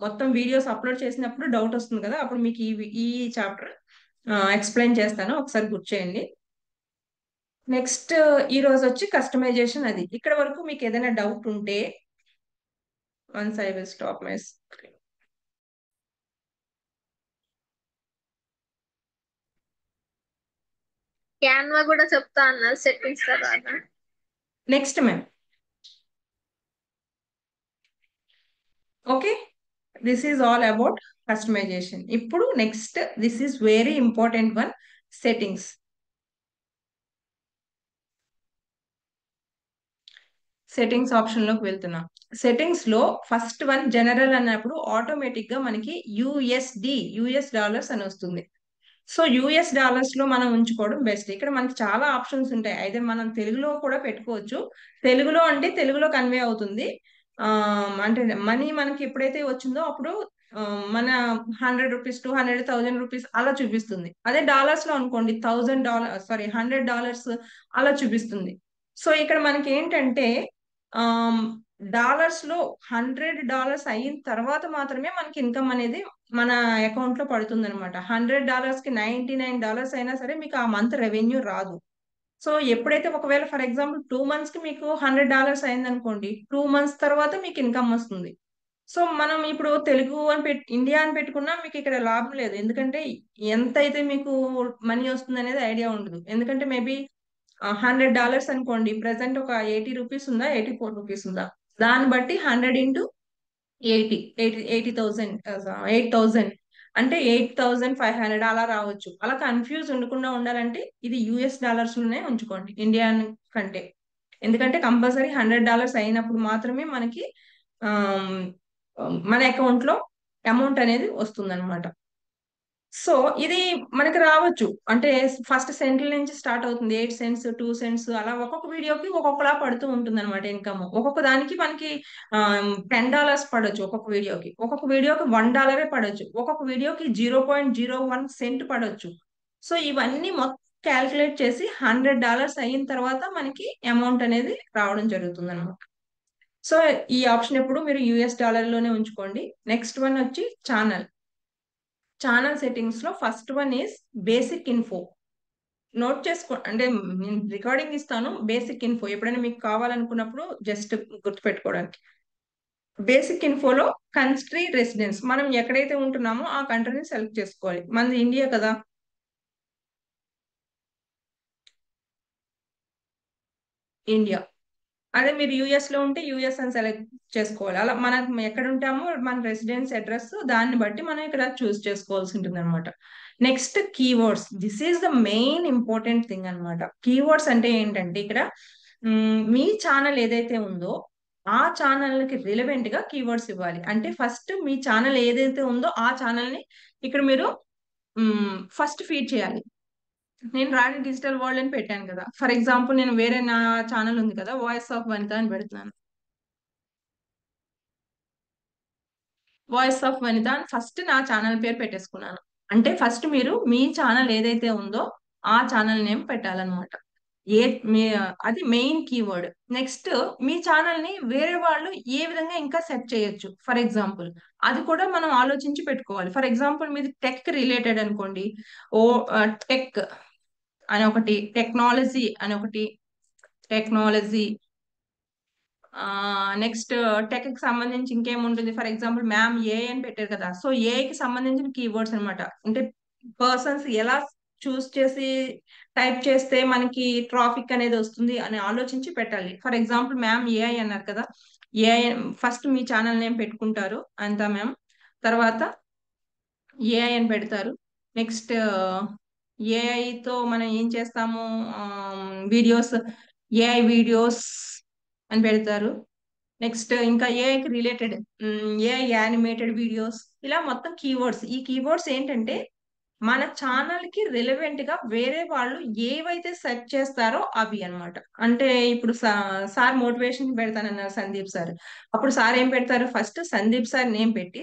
మొత్తం వీడియోస్ అప్లోడ్ చేసినప్పుడు డౌట్ వస్తుంది కదా, అప్పుడు మీకు ఈ చాప్టర్ ఎక్స్ప్లెయిన్ చేస్తాను, ఒకసారి గుర్తు చేయండి. నెక్స్ట్ ఈ రోజు వచ్చి కస్టమైజేషన్. అది ఇక్కడ వరకు మీకు ఏదైనా డౌట్ ఉంటే once I will stop my screen. Canva కూడా చెప్తా అన్నారు సెట్టింగ్స్ తర్వాత. Next ma'am, okay, this is all about customization. ఇప్పుడు next, this is very important one, settings. Settings option లోకి వెళ్తున్నాం. సెట్టింగ్స్ లో ఫస్ట్ వన్ జనరల్ అన్నప్పుడు ఆటోమేటిక్ గా మనకి యుఎస్ డాలర్స్ అని వస్తుంది. సో యుఎస్ డాలర్స్ లో మనం ఉంచుకోవడం బెస్ట్. ఇక్కడ మనకి చాలా ఆప్షన్స్ ఉంటాయి, అయితే మనం తెలుగులో కూడా పెట్టుకోవచ్చు. తెలుగులో అంటే తెలుగులో కన్వే అవుతుంది. ఆ అంటే మనీ మనకి ఎప్పుడైతే వచ్చిందో అప్పుడు మన ₹100, $200, ₹1000 అలా చూపిస్తుంది. అదే డాలర్స్ లో అనుకోండి, $100 అలా చూపిస్తుంది. సో ఇక్కడ మనకి ఏంటంటే డాలర్స్ లో $100 అయిన తర్వాత మాత్రమే మనకి ఇన్కమ్ అనేది మన అకౌంట్ లో పడుతుంది అనమాట. $100 కి $99 అయినా సరే మీకు ఆ మంత్ రెవెన్యూ రాదు. సో ఎప్పుడైతే ఒకవేళ ఫర్ ఎగ్జాంపుల్ 2 మంత్స్ కి మీకు $100 అయింది అనుకోండి, 2 మంత్స్ తర్వాత మీకు ఇన్కమ్ వస్తుంది. సో మనం ఇప్పుడు తెలుగు అని ఇండియా అని పెట్టుకున్నా మీకు ఇక్కడ లాభం లేదు, ఎందుకంటే ఎంత అయితే మీకు మనీ వస్తుంది అనేది ఐడియా ఉండదు. ఎందుకంటే మేబీ $100 అనుకోండి, ప్రెసెంట్ ఒక ₹80 ఉందా, ₹84 ఉందా, దాన్ని బట్టి 100 × 80 8,000 అంటే 8,500 అలా రావచ్చు. అలా కన్ఫ్యూజ్ ఉండకుండా ఉండాలంటే ఇది యుఎస్ డాలర్స్ లోనే ఉంచుకోండి ఇండియన్ కంటే. ఎందుకంటే కంపల్సరీ $100 అయినప్పుడు మాత్రమే మనకి ఆమ్, మన అకౌంట్ లో అమౌంట్ అనేది వస్తుంది అనమాట. సో ఇది మనకి రావచ్చు అంటే ఫస్ట్ సెంట్రల్ నుంచి స్టార్ట్ అవుతుంది, 8 సెంట్స్, 2 సెంట్స్, అలా ఒక్కొక్క వీడియోకి ఒక్కొక్కలా పడుతూ ఉంటుంది అనమాట ఇన్కమ్. ఒక్కొక్క దానికి మనకి $10 పడవచ్చు, ఒక్కొక్క వీడియోకి $1 పడవచ్చు, ఒక్కొక్క వీడియోకి 0.01 సెంట్ పడవచ్చు. సో ఇవన్నీ మొత్తం క్యాల్కులేట్ చేసి $100 అయిన తర్వాత మనకి అమౌంట్ అనేది రావడం జరుగుతుంది అనమాట. సో ఈ ఆప్షన్ ఎప్పుడు మీరు యుఎస్ డాలర్ లోనే ఉంచుకోండి. నెక్స్ట్ వన్ వచ్చి ఛానల్ సెట్టింగ్స్ లో first one is basic info. Note చేసుకో, అంటే నేను రికార్డింగ్ ఇస్తాను, బేసిక్ ఇన్ఫో ఎప్పుడైనా మీకు కావాలనుకున్నప్పుడు జస్ట్ గుర్తుపెట్టుకోవడానికి. బేసిక్ ఇన్ఫోలో కంట్రీ రెసిడెన్స్, మనం ఎక్కడైతే ఉంటున్నామో ఆ కంట్రీని సెలెక్ట్ చేసుకోవాలి. మనది ఇండియా కదా, ఇండియా. అదే మీరు యుఎస్ లో ఉంటే యుఎస్ అని సెలెక్ట్ చేసుకోవాలి. అలా మనం ఎక్కడ ఉంటామో మన రెసిడెన్స్ అడ్రస్ దాన్ని బట్టి మనం ఇక్కడ చూస్ చేసుకోవాల్సి ఉంటుంది అనమాట. Next keywords, this is the main important thing అనమాట. కీవర్డ్స్ అంటే ఏంటంటే ఇక్కడ మీ ఛానల్ ఏదైతే ఉందో ఆ ఛానల్ కి రిలవెంట్ గా కీవర్డ్స్ ఇవ్వాలి. అంటే ఫస్ట్ మీ ఛానల్ ఏదైతే ఉందో ఆ ఛానల్ ని ఇక్కడ మీరు ఫస్ట్ ఫీడ్ చేయాలి. నేను రాణి డిజిటల్ వరల్డ్ అని పెట్టాను కదా, ఫర్ ఎగ్జాంపుల్ నేను వేరే నా ఛానల్ ఉంది కదా, వాయిస్ ఆఫ్ వనిత అని పెడుతున్నాను. వాయిస్ ఆఫ్ వనిత అని ఫస్ట్ నా ఛానల్ పేరు పెట్టేసుకున్నాను. అంటే ఫస్ట్ మీరు మీ ఛానల్ ఏదైతే ఉందో ఆ ఛానల్ నేమ్ పెట్టాలన్నమాట. ఏ మీ అది మెయిన్ కీవర్డ్. నెక్స్ట్ మీ ఛానల్ ని వేరే వాళ్ళు ఏ విధంగా ఇంకా సెట్ చేయొచ్చు, ఫర్ ఎగ్జాంపుల్ అది కూడా మనం ఆలోచించి పెట్టుకోవాలి. ఫర్ ఎగ్జాంపుల్ మీది టెక్ రిలేటెడ్ అనుకోండి, ఓ టెక్ అని ఒకటి, టెక్నాలజీ అని ఒకటి, టెక్నాలజీ నెక్స్ట్ టెక్ కి సంబంధించి ఇంకేముంటుంది, ఫర్ ఎగ్జాంపుల్ మ్యామ్ ఏ అని పెట్టారు కదా, సో ఏ కి సంబంధించిన కీవర్డ్స్ అన్నమాట. అంటే పర్సన్స్ ఎలా చూస్ చేసి టైప్ చేస్తే మనకి ట్రాఫిక్ అనేది వస్తుంది అని ఆలోచించి పెట్టాలి. ఫర్ ఎగ్జాంపుల్ మ్యామ్ ఏఐ అన్నారు కదా, ఏఐ ఫస్ట్ మీ ఛానల్ నేమ్ పెట్టుకుంటారు అంతా మ్యామ్. తర్వాత ఏఐ అని పెడతారు. నెక్స్ట్ ఏఐతో మనం ఏం చేస్తాము, వీడియోస్, ఏఐ వీడియోస్ అని పెడతారు. నెక్స్ట్ ఇంకా ఏఐకి రిలేటెడ్ ఏఐ యానిమేటెడ్ వీడియోస్, ఇలా మొత్తం కీవర్డ్స్. ఈ కీవర్డ్స్ ఏంటంటే మన ఛానల్ కి రిలవెంట్ గా వేరే వాళ్ళు ఏవైతే సెర్చ్ చేస్తారో అవి అన్నమాట. అంటే ఇప్పుడు సార్ మోటివేషన్ పెడతానన్నారు సందీప్ సార్. అప్పుడు సార్ ఏం పెడతారు, ఫస్ట్ సందీప్ సార్ నేమ్ పెట్టి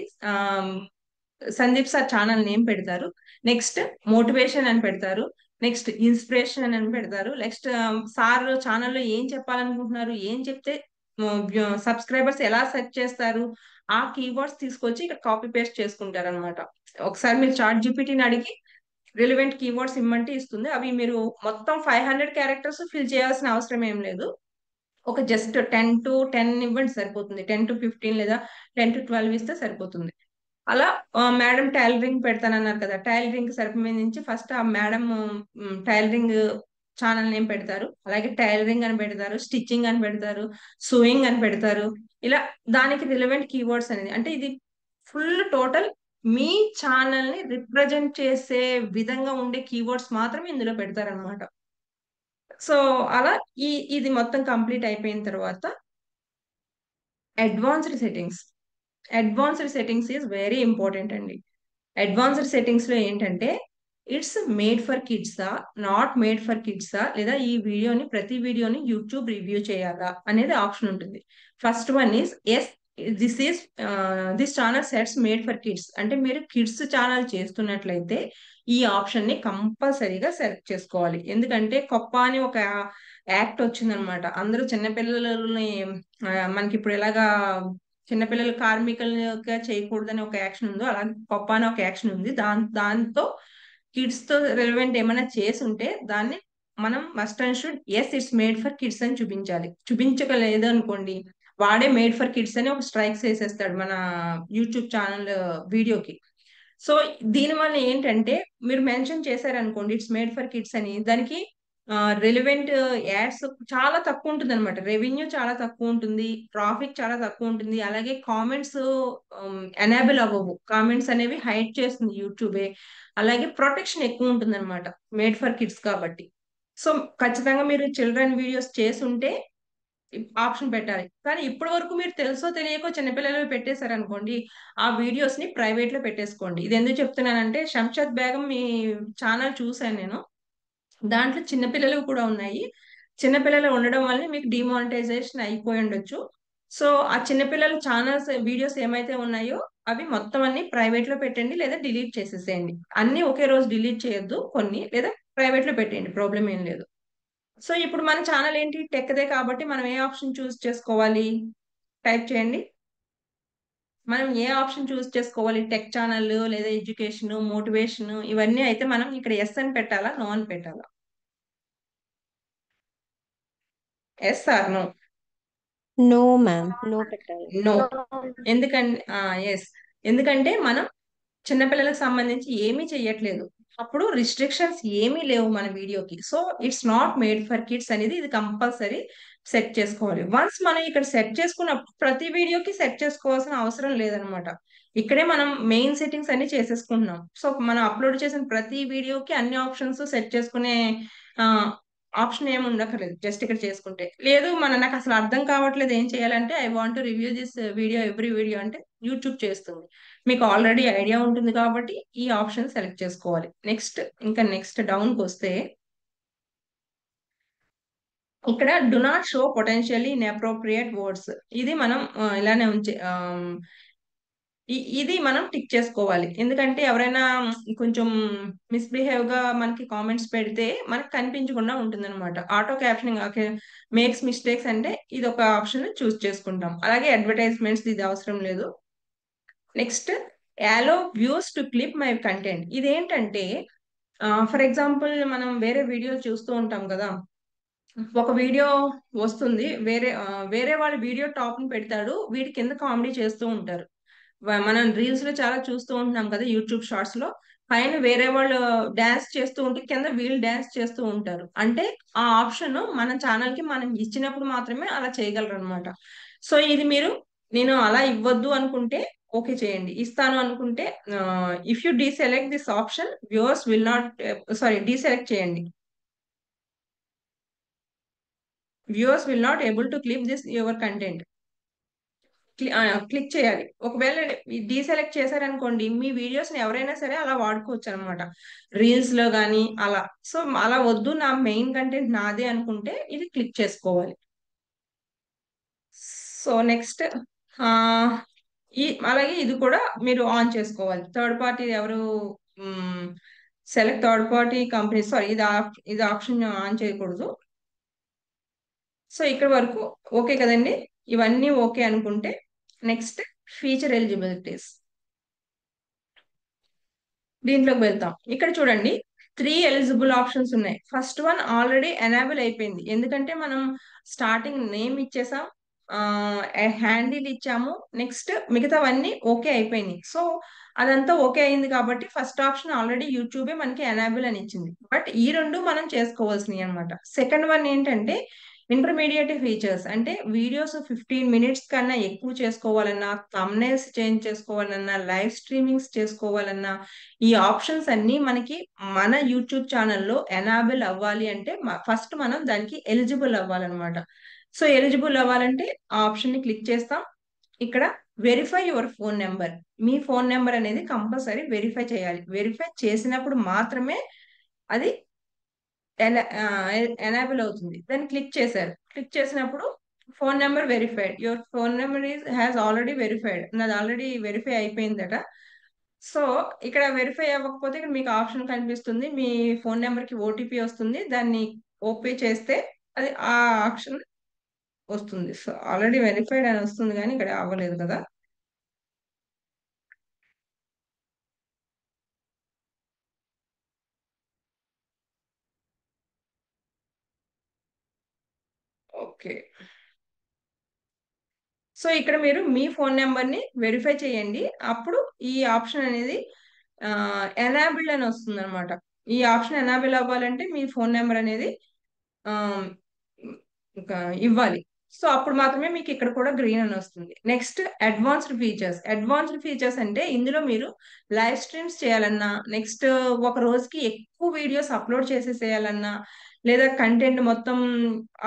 సందీప్ సార్ ఛానల్ నేమ్ పెడతారు. నెక్స్ట్ మోటివేషన్ అని పెడతారు. నెక్స్ట్ ఇన్స్పిరేషన్ అని పెడతారు. నెక్స్ట్ సార్ ఛానల్లో ఏం చెప్పాలనుకుంటున్నారు, ఏం చెప్తే సబ్స్క్రైబర్స్ ఎలా సెర్చ్ చేస్తారు, ఆ కీవర్డ్స్ తీసుకొచ్చి ఇక్కడ కాపీ పేస్ట్ చేసుకుంటారు అనమాట. ఒకసారి మీరు చాట్ జీపీటీని అడిగి రిలవెంట్ కీవర్డ్స్ ఇమ్మంటే ఇస్తుంది. అవి మీరు మొత్తం 500 క్యారెక్టర్స్ ఫిల్ చేయాల్సిన అవసరం ఏం లేదు. ఒక జస్ట్ 10 to 10 ఇవ్వండి సరిపోతుంది. 10 to 15 లేదా 10 to 12 ఇస్తే సరిపోతుంది. అలా మేడం టైలరింగ్ పెడతానన్నారు కదా, టైలరింగ్ సంబంధించి ఫస్ట్ ఆ మేడం టైలరింగ్ ఛానల్ నేమ్ పెడతారు. అలాగే టైలరింగ్ అని పెడతారు, స్టిచ్చింగ్ అని పెడతారు, సూయింగ్ అని పెడతారు. ఇలా దానికి రిలవెంట్ కీవర్డ్స్ అనేది, అంటే ఇది ఫుల్ టోటల్ మీ ఛానల్ ని రిప్రజెంట్ చేసే విధంగా ఉండే కీవర్డ్స్ మాత్రమే ఇందులో పెడతారనమాట. సో అలా ఇది మొత్తం కంప్లీట్ అయిపోయిన తర్వాత advanced settings. Advanced settings is very important అండి. అడ్వాన్స్డ్ సెట్టింగ్స్ లో ఏంటంటే ఇట్స్ మేడ్ ఫర్ కిడ్సా, నాట్ మేడ్ ఫర్ కిడ్సా, లేదా ఈ వీడియోని ప్రతి వీడియోని యూట్యూబ్ రివ్యూ చేయాలా అనేది ఆప్షన్ ఉంటుంది. First one is yes, this is this channel sets made for kids. అంటే మీరు కిడ్స్ ఛానల్ చేస్తున్నట్లయితే ఈ ఆప్షన్ ని కంపల్సరీగా సెలెక్ట్ చేసుకోవాలి. ఎందుకంటే కొప్ప అని ఒక యాక్ట్ వచ్చిందనమాట. అందరూ చిన్నపిల్లలని మనకి ఇప్పుడు ఎలాగా చిన్నపిల్లలు కార్మికులుగా చేయకూడదని ఒక యాక్షన్ ఉందో, అలాగే పప్పా అని ఒక యాక్షన్ ఉంది. దాంతో కిడ్స్ తో రిలవెంట్ ఏమైనా చేసి ఉంటే దాన్ని మనం must and should yes it's made for kids అని చూపించాలి. చూపించగలేదు అనుకోండి, వాడే మేడ్ ఫర్ కిడ్స్ అని ఒక స్ట్రైక్స్ వేసేస్తాడు మన యూట్యూబ్ ఛానల్ వీడియోకి. సో దీనివల్ల ఏంటంటే మీరు మెన్షన్ చేశారనుకోండి ఇట్స్ మేడ్ ఫర్ కిడ్స్ అని, దానికి రిలవెంట్ యాడ్స్ చాలా తక్కువ ఉంటుంది అనమాట. రెవెన్యూ చాలా తక్కువ ఉంటుంది, ట్రాఫిక్ చాలా తక్కువ ఉంటుంది. అలాగే కామెంట్స్ ఎనేబుల్ అవ్వవు, కామెంట్స్ అనేవి హైడ్ చేస్తుంది యూట్యూబే. అలాగే ప్రొటెక్షన్ ఎక్కువ ఉంటుంది అనమాట మేడ్ ఫర్ కిడ్స్ కాబట్టి. సో ఖచ్చితంగా మీరు చిల్డ్రన్ వీడియోస్ చేసుంటే ఆప్షన్ పెట్టాలి. కానీ ఇప్పటి వరకు మీరు తెలుసో తెలియకో చిన్నపిల్లలు పెట్టేశారు అనుకోండి, ఆ వీడియోస్ ని ప్రైవేట్ లో పెట్టేసుకోండి. ఇది ఎందుకు చెప్తున్నానంటే శంషాద్ బేగం మీ ఛానల్ చూసాను నేను, దాంట్లో చిన్నపిల్లలు కూడా ఉన్నాయి. చిన్నపిల్లలు ఉండడం వల్ల మీకు డిమానిటైజేషన్ అయిపోయి ఉండొచ్చు. సో ఆ చిన్నపిల్లల ఛానల్స్ వీడియోస్ ఏమైతే ఉన్నాయో అవి మొత్తం అన్ని ప్రైవేట్ లో పెట్టండి, లేదా డిలీట్ చేసేసేయండి. అన్ని ఒకే రోజు డిలీట్ చేయొద్దు, కొన్ని లేదా ప్రైవేట్ లో పెట్టండి, ప్రాబ్లం ఏం లేదు. సో ఇప్పుడు మన ఛానల్ ఏంటి, టెక్దే కాబట్టి మనం ఏ ఆప్షన్ చూస్ చేసుకోవాలి, టైప్ చేయండి. మనం ఏ ఆప్షన్ చూస్ చేసుకోవాలి, టెక్ ఛానల్ లేదా ఎడ్యుకేషన్, మోటివేషన్, ఇవన్నీ అయితే మనం ఇక్కడ ఎస్ అని పెట్టాలా, నో అని పెట్టాలా? Yes or no? No ma'am, no పెట్టాలి. నో. No. ఎందుకంటే ఎస్, ఎందుకంటే మనం చిన్నపిల్లలకు సంబంధించి ఏమీ చెయ్యట్లేదు. అప్పుడు రిస్ట్రిక్షన్స్ ఏమీ లేవు మన వీడియోకి. So it's not made for kids అనేది ఇది కంపల్సరీ సెట్ చేసుకోవాలి. వన్స్ మనం ఇక్కడ సెట్ చేసుకున్నప్పుడు ప్రతి వీడియోకి సెట్ చేసుకోవాల్సిన అవసరం లేదనమాట. ఇక్కడే మనం మెయిన్ సెట్టింగ్స్ అన్ని చేసేసుకుంటున్నాం. సో మనం అప్లోడ్ చేసిన ప్రతి వీడియోకి అన్ని ఆప్షన్స్ సెట్ చేసుకునే ఆప్షన్ ఏమి ఉండక్కర్లేదు. జస్ట్ ఇక్కడ చేసుకుంటే లేదు, నాకు అసలు అర్థం కావట్లేదు ఏం చేయాలంటే, I want to review this video every video అంటే యూట్యూబ్ చేస్తుంది. మీకు ఆల్రెడీ ఐడియా ఉంటుంది కాబట్టి ఈ ఆప్షన్ సెలెక్ట్ చేసుకోవాలి. నెక్స్ట్ డౌన్కి వస్తే ఇక్కడ do not show potentially in appropriate words, ఇది మనం ఇలానే ఉంచే ఇది మనం టిక్ చేసుకోవాలి. ఎందుకంటే ఎవరైనా కొంచెం మిస్బిహేవ్ గా మనకి కామెంట్స్ పెడితే మనకు కనిపించకుండా ఉంటుంది అనమాట. ఆటో క్యాప్షనింగ్ మేక్స్ మిస్టేక్స్ అంటే ఇది ఒక ఆప్షన్ చూస్ చేసుకుంటాం. అలాగే అడ్వర్టైజ్మెంట్స్ ఇది అవసరం లేదు. Next allow views to clip my content. ఇదేంటంటే ఫర్ ఎగ్జాంపుల్ మనం వేరే వీడియోలు చూస్తూ ఉంటాం కదా, ఒక వీడియో వస్తుంది, వేరే వాళ్ళ వీడియో టాప్ ని పెడతాడు, వీడి కింద కామెడీ చేస్తూ ఉంటారు. మనం రీల్స్ లో చాలా చూస్తూ ఉంటున్నాం కదా, యూట్యూబ్ షార్ట్స్ లో పైన వేరే వాళ్ళు డాన్స్ చేస్తూ ఉంటే కింద వీళ్ళు డాన్స్ చేస్తూ ఉంటారు. అంటే ఆ ఆప్షన్ మన ఛానల్ కి మనం ఇచ్చినప్పుడు మాత్రమే అలా చేయగలరు అనమాట. సో ఇది మీరు నేను అలా ఇవ్వద్దు అనుకుంటే ఓకే చేయండి. ఇస్తాను అనుకుంటే if you deselect this option viewers will not, sorry, deselect చేయండి. Viewers will not able to clip this your content. Click చేయాలి. ఒకవేళ డీసెలెక్ట్ చేశారనుకోండి, మీ వీడియోస్ ని ఎవరైనా సరే అలా వాడుకోవచ్చు అనమాట, రీల్స్ లో గానీ అలా. సో అలా వద్దు, నా మెయిన్ కంటెంట్ నాదే అనుకుంటే ఇది క్లిక్ చేసుకోవాలి. సో నెక్స్ట్ ఈ అలాగే ఇది కూడా మీరు ఆన్ చేసుకోవాలి. థర్డ్ పార్టీ ఎవరు, select third party company, sorry, ఇది ఆప్షన్ ఆన్ చేయకూడదు. సో ఇక్కడ వరకు ఓకే కదండి. ఇవన్నీ ఓకే అనుకుంటే నెక్స్ట్ ఫీచర్ ఎలిజిబిలిటీస్ దీంట్లోకి వెళ్తాం. ఇక్కడ చూడండి 3 ఎలిజిబుల్ ఆప్షన్స్ ఉన్నాయి. ఫస్ట్ వన్ ఆల్రెడీ ఎనేబుల్ అయిపోయింది, ఎందుకంటే మనం స్టార్టింగ్ నేమ్ ఇచ్చేసాం, హ్యాండిల్ ఇచ్చాము, నెక్స్ట్ మిగతావన్నీ ఓకే అయిపోయినాయి. సో అదంతా ఓకే అయింది కాబట్టి ఫస్ట్ ఆప్షన్ ఆల్రెడీ యూట్యూబే మనకి ఎనేబుల్ అని ఇచ్చింది. బట్ ఈ రెండు మనం చేసుకోవాల్సినవి అనమాట. సెకండ్ వన్ ఏంటంటే ఇంటర్మీడియట్ ఫీచర్స్, అంటే వీడియోస్ 15 minutes కన్నా ఎక్కువ చేసుకోవాలన్నా, థంబ్నైల్స్ చేంజ్ చేసుకోవాలన్నా, లైవ్ స్ట్రీమింగ్స్ చేసుకోవాలన్నా, ఈ ఆప్షన్స్ అన్ని మనకి మన యూట్యూబ్ ఛానల్లో ఎనాబుల్ అవ్వాలి అంటే ఫస్ట్ మనం దానికి ఎలిజిబుల్ అవ్వాలన్నమాట. సో ఎలిజిబుల్ అవ్వాలంటే ఆ ఆప్షన్ ని క్లిక్ చేస్తాం. ఇక్కడ verify your phone number, me phone number అనేది కంపల్సరీ వెరిఫై చేయాలి. వెరిఫై చేసినప్పుడు మాత్రమే అది ఎనేబుల్ అవుతుంది. దాన్ని క్లిక్ చేశారు, క్లిక్ చేసినప్పుడు phone number verified, your phone number has already verified, నాది ఆల్రెడీ వెరిఫై అయిపోయిందట. సో ఇక్కడ వెరిఫై అవ్వకపోతే ఇక్కడ మీకు ఆప్షన్ కనిపిస్తుంది, మీ ఫోన్ నెంబర్ కి ఓటీపీ వస్తుంది, దాన్ని ఓపీ చేస్తే అది ఆ ఆప్షన్ వస్తుంది. సో ఆల్రెడీ వెరిఫైడ్ అని వస్తుంది కానీ ఇక్కడ అవ్వలేదు కదా. ఓకే, సో ఇక్కడ మీరు మీ ఫోన్ నెంబర్ ని వెరిఫై చేయండి, అప్పుడు ఈ ఆప్షన్ అనేది ఎనాబుల్డ్ అని వస్తుంది అనమాట. ఈ ఆప్షన్ ఎనాబుల్ అవ్వాలంటే మీ ఫోన్ నెంబర్ అనేది ఆ, ఇంకా ఇవ్వాలి. సో అప్పుడు మాత్రమే మీకు ఇక్కడ కూడా గ్రీన్ అని వస్తుంది. Next advanced features. Advanced features అంటే ఇందులో మీరు లైవ్ స్ట్రీమ్స్ చేయాలన్నా, నెక్స్ట్ ఒక రోజుకి ఎక్కువ వీడియోస్ అప్లోడ్ చేసేసేయాలన్నా, లేదా కంటెంట్ మొత్తం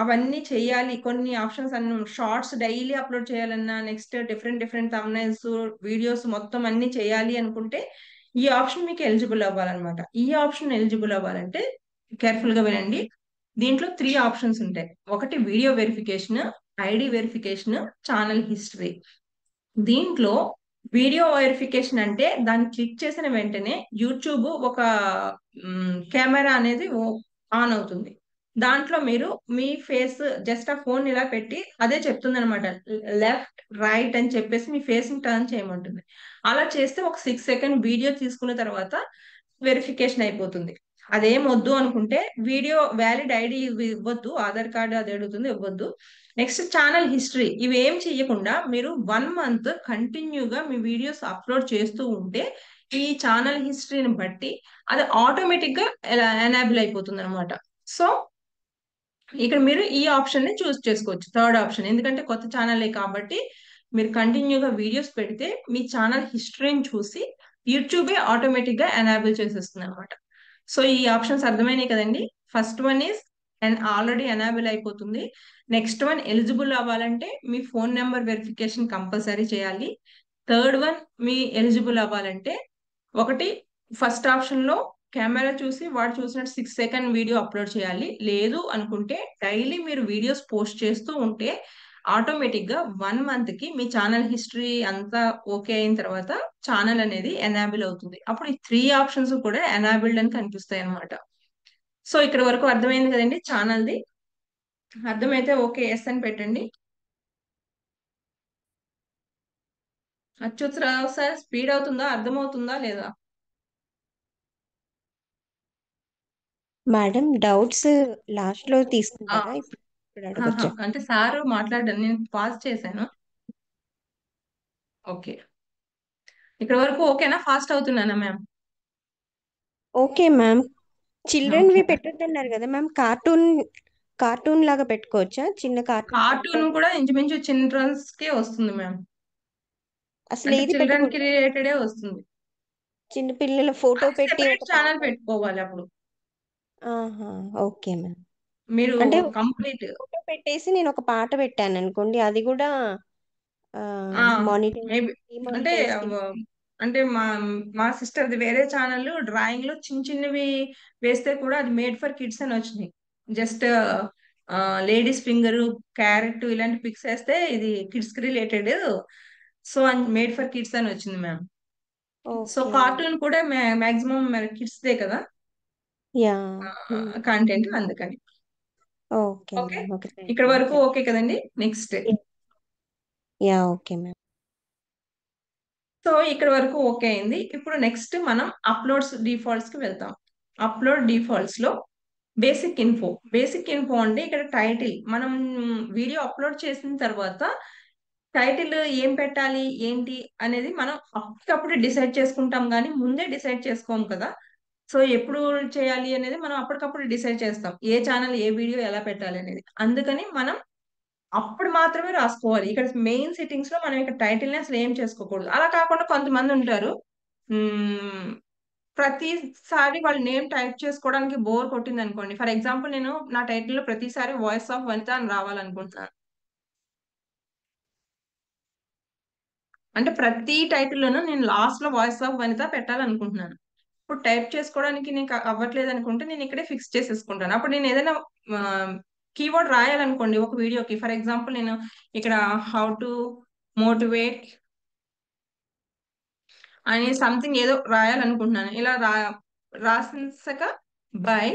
అవన్నీ చేయాలి, కొన్ని ఆప్షన్స్ అన్ని, షార్ట్స్ డైలీ అప్లోడ్ చేయాలన్నా, next different different thumbnails videos మొత్తం అన్ని చేయాలి అనుకుంటే ఈ ఆప్షన్ మీకు ఎలిజిబుల్ అవ్వాలన్నమాట. ఈ ఆప్షన్ ఎలిజిబుల్ అవ్వాలంటే కేర్ఫుల్ గా వినండి. దీంట్లో 3 ఆప్షన్స్ ఉంటాయి. ఒకటి video verification, ID verification, channel history. దీంట్లో వీడియో వెరిఫికేషన్ అంటే దాన్ని క్లిక్ చేసిన వెంటనే యూట్యూబ్ ఒక కెమెరా అనేది ఆన్ అవుతుంది. దాంట్లో మీరు మీ ఫేస్ జస్ట్ ఆ ఫోన్ ఇలా పెట్టి అదే చెప్తుంది అనమాట, లెఫ్ట్ రైట్ అని చెప్పేసి మీ ఫేస్ ని టర్న్ చేయమంటుంది. అలా చేస్తే ఒక 6 సెకండ్ వీడియో తీసుకున్న తర్వాత వెరిఫికేషన్ అయిపోతుంది. అదేం వద్దు అనుకుంటే వీడియో వ్యాలిడ్ ఐడి ఇవ్వద్దు, ఆధార్ కార్డు అది అడుగుతుంది, ఇవ్వద్దు. నెక్స్ట్ ఛానల్ హిస్టరీ, ఇవి ఏం చెయ్యకుండా మీరు 1 month కంటిన్యూగా మీ వీడియోస్ అప్లోడ్ చేస్తూ ఉంటే ఈ ఛానల్ హిస్టరీని బట్టి అది ఆటోమేటిక్ గా ఎనాబుల్ అయిపోతుంది అనమాట. సో ఇక్కడ మీరు ఈ ఆప్షన్ ని చూస్ చేసుకోవచ్చు, థర్డ్ ఆప్షన్. ఎందుకంటే కొత్త ఛానలే కాబట్టి మీరు కంటిన్యూగా వీడియోస్ పెడితే మీ ఛానల్ హిస్టరీని చూసి యూట్యూబే ఆటోమేటిక్ గా ఎనాబుల్ చేసేస్తుంది అనమాట. సో ఈ ఆప్షన్స్ అర్థమైనాయి కదండి. First one is already enable అయిపోతుంది. నెక్స్ట్ వన్ ఎలిజిబుల్ అవ్వాలంటే మీ ఫోన్ నెంబర్ వెరిఫికేషన్ కంపల్సరీ చేయాలి. థర్డ్ వన్ మీ ఎలిజిబుల్ అవ్వాలంటే ఒకటి ఫస్ట్ ఆప్షన్ లో కెమెరా చూసి వాడు చూసినట్టు 6 సెకండ్ వీడియో అప్లోడ్ చేయాలి. లేదు అనుకుంటే డైలీ మీరు వీడియోస్ పోస్ట్ చేస్తూ ఉంటే ఆటోమేటిక్ గా 1 month కి మీ ఛానల్ హిస్టరీ అంతా ఓకే అయిన తర్వాత ఛానల్ అనేది ఎనాబుల్ అవుతుంది. అప్పుడు ఈ 3 ఆప్షన్స్ కూడా ఎనాబుల్డ్ అని కనిపిస్తాయి అనమాట. సో ఇక్కడ వరకు అర్థమైంది కదండి ఛానల్ది. అర్థమైతే ఓకే ఎస్ అని పెట్టండి. అచ్యుతరావు సార్ స్పీడ్ అవుతుందా, అర్థమవుతుందా లేదా? మేడం డౌట్స్ లాస్ట్ లో ఆ, తీసుకుంటారా, ఇప్పుడు అడగొచ్చా? అంటే సార్ మాట్లాడాను, నేను పాజ్ చేశాను. ఓకే, ఇక్కడ వరకు ఓకేనా, ఫాస్ట్ అవుతున్నానా మ్యామ్? Okay ma'am. చిల్డ్రన్ వి ఓకే, పెట్టొద్దన్నారు కదా మ్యామ్, కార్టూన్ కార్టూన్ లాగా పెట్టుకోవచ్చా? చిన్న కార్టూన్ కార్టూన్ పెట్టుకోవచ్చు. కూడా ఇంచుమించు చిల్డ్రన్స్ కే వస్తుంది మ్యామ్. అసలు అంటే ఏది చిల్డ్రన్ కి పెట్టకూడదు. రిలేటెడే వస్తుంది. చిన్న పిల్లల ఫోటో అది పెట్టి సెపరేట్ ఒక పాట. ఛానల్ పెట్టుకోవాలి అప్పుడు ఆహా! Okay ma'am. మీరు అంటే కంప్లీట్. ఫోటో పెట్టేసి నేను ఒక పాట పెట్టాననుకోండి, అది గూడా ఆ మేబీ అంటే డీమానిటైజ్ కింద. అంటే మా సిస్టర్ది వేరే ఛానల్ డ్రాయింగ్ లో చిన్న చిన్నవి వేస్తే కూడా అది మేడ్ ఫర్ కిడ్స్ అని వచ్చింది. జస్ట్ లేడీస్ ఫింగర్, క్యారెట్ ఇలాంటి పిక్స్ వేస్తే ఇది కిడ్స్ కి related, so made for kids అని వచ్చింది మ్యామ్. So okay. కార్టూన్ కూడా మాక్సిమం కిడ్స్ దే కదా యాహ్! హ్మ్. కంటెంట్, అందుకని. Okay okay, ma'am. ఓకే. ఇక్కడ వరకు థాంక్యూ. ఓకే కదండి. Next, yeah! Okay ma'am. So ఇక్కడ వరకు ఓకే అయింది. ఇప్పుడు నెక్స్ట్ మనం అప్లోడ్స్ డిఫాల్ట్స్ కి వెళ్తాం. అప్లోడ్ డిఫాల్ట్స్ లో బేసిక్ ఇన్ఫో అంటే ఇక్కడ టైటిల్, మనం వీడియో అప్లోడ్ చేసిన తర్వాత టైటిల్ ఏం పెట్టాలి ఏంటి అనేది మనం అప్పటికప్పుడు డిసైడ్ చేసుకుంటాం, కానీ ముందే డిసైడ్ చేసుకోము కదా. సో ఎప్పుడు చేయాలి అనేది మనం అప్పటికప్పుడు డిసైడ్ చేస్తాం, ఏ ఛానల్ ఏ వీడియో ఎలా పెట్టాలి అనేది. అందుకని మనం అప్పుడు మాత్రమే రాసుకోవాలి. ఇక్కడ మెయిన్ సెట్టింగ్స్ లో మనం ఇక్కడ టైటిల్ ని అసలు ఏం చేసుకోకూడదు. అలా కాకుండా కొంతమంది ఉంటారు, మ్మ్, ప్రతిసారి వాళ్ళ నేమ్ టైప్ చేసుకోవడానికి బోర్ కొట్టింది అనుకోండి. ఫర్ ఎగ్జాంపుల్ నేను నా టైటిల్ లో ప్రతిసారి వాయిస్ ఆఫ్ వనిత అని రావాలనుకుంటున్నాను. అంటే ప్రతి టైటిల్లోనూ నేను లాస్ట్ లో వాయిస్ ఆఫ్ వనిత పెట్టాలనుకుంటున్నాను. ఇప్పుడు టైప్ చేసుకోవడానికి నీకు అవ్వట్లేదు అనుకుంటే నేను ఇక్కడే ఫిక్స్ చేసేసుకుంటాను. అప్పుడు నేను ఏదైనా కీవర్డ్ రాయాలనుకోండి ఒక వీడియోకి, ఫర్ ఎగ్జాంపుల్ నేను ఇక్కడ హౌ టు మోటివేట్ అని సంథింగ్ ఏదో రాయాలనుకుంటున్నాను. ఇలా రాసాక బై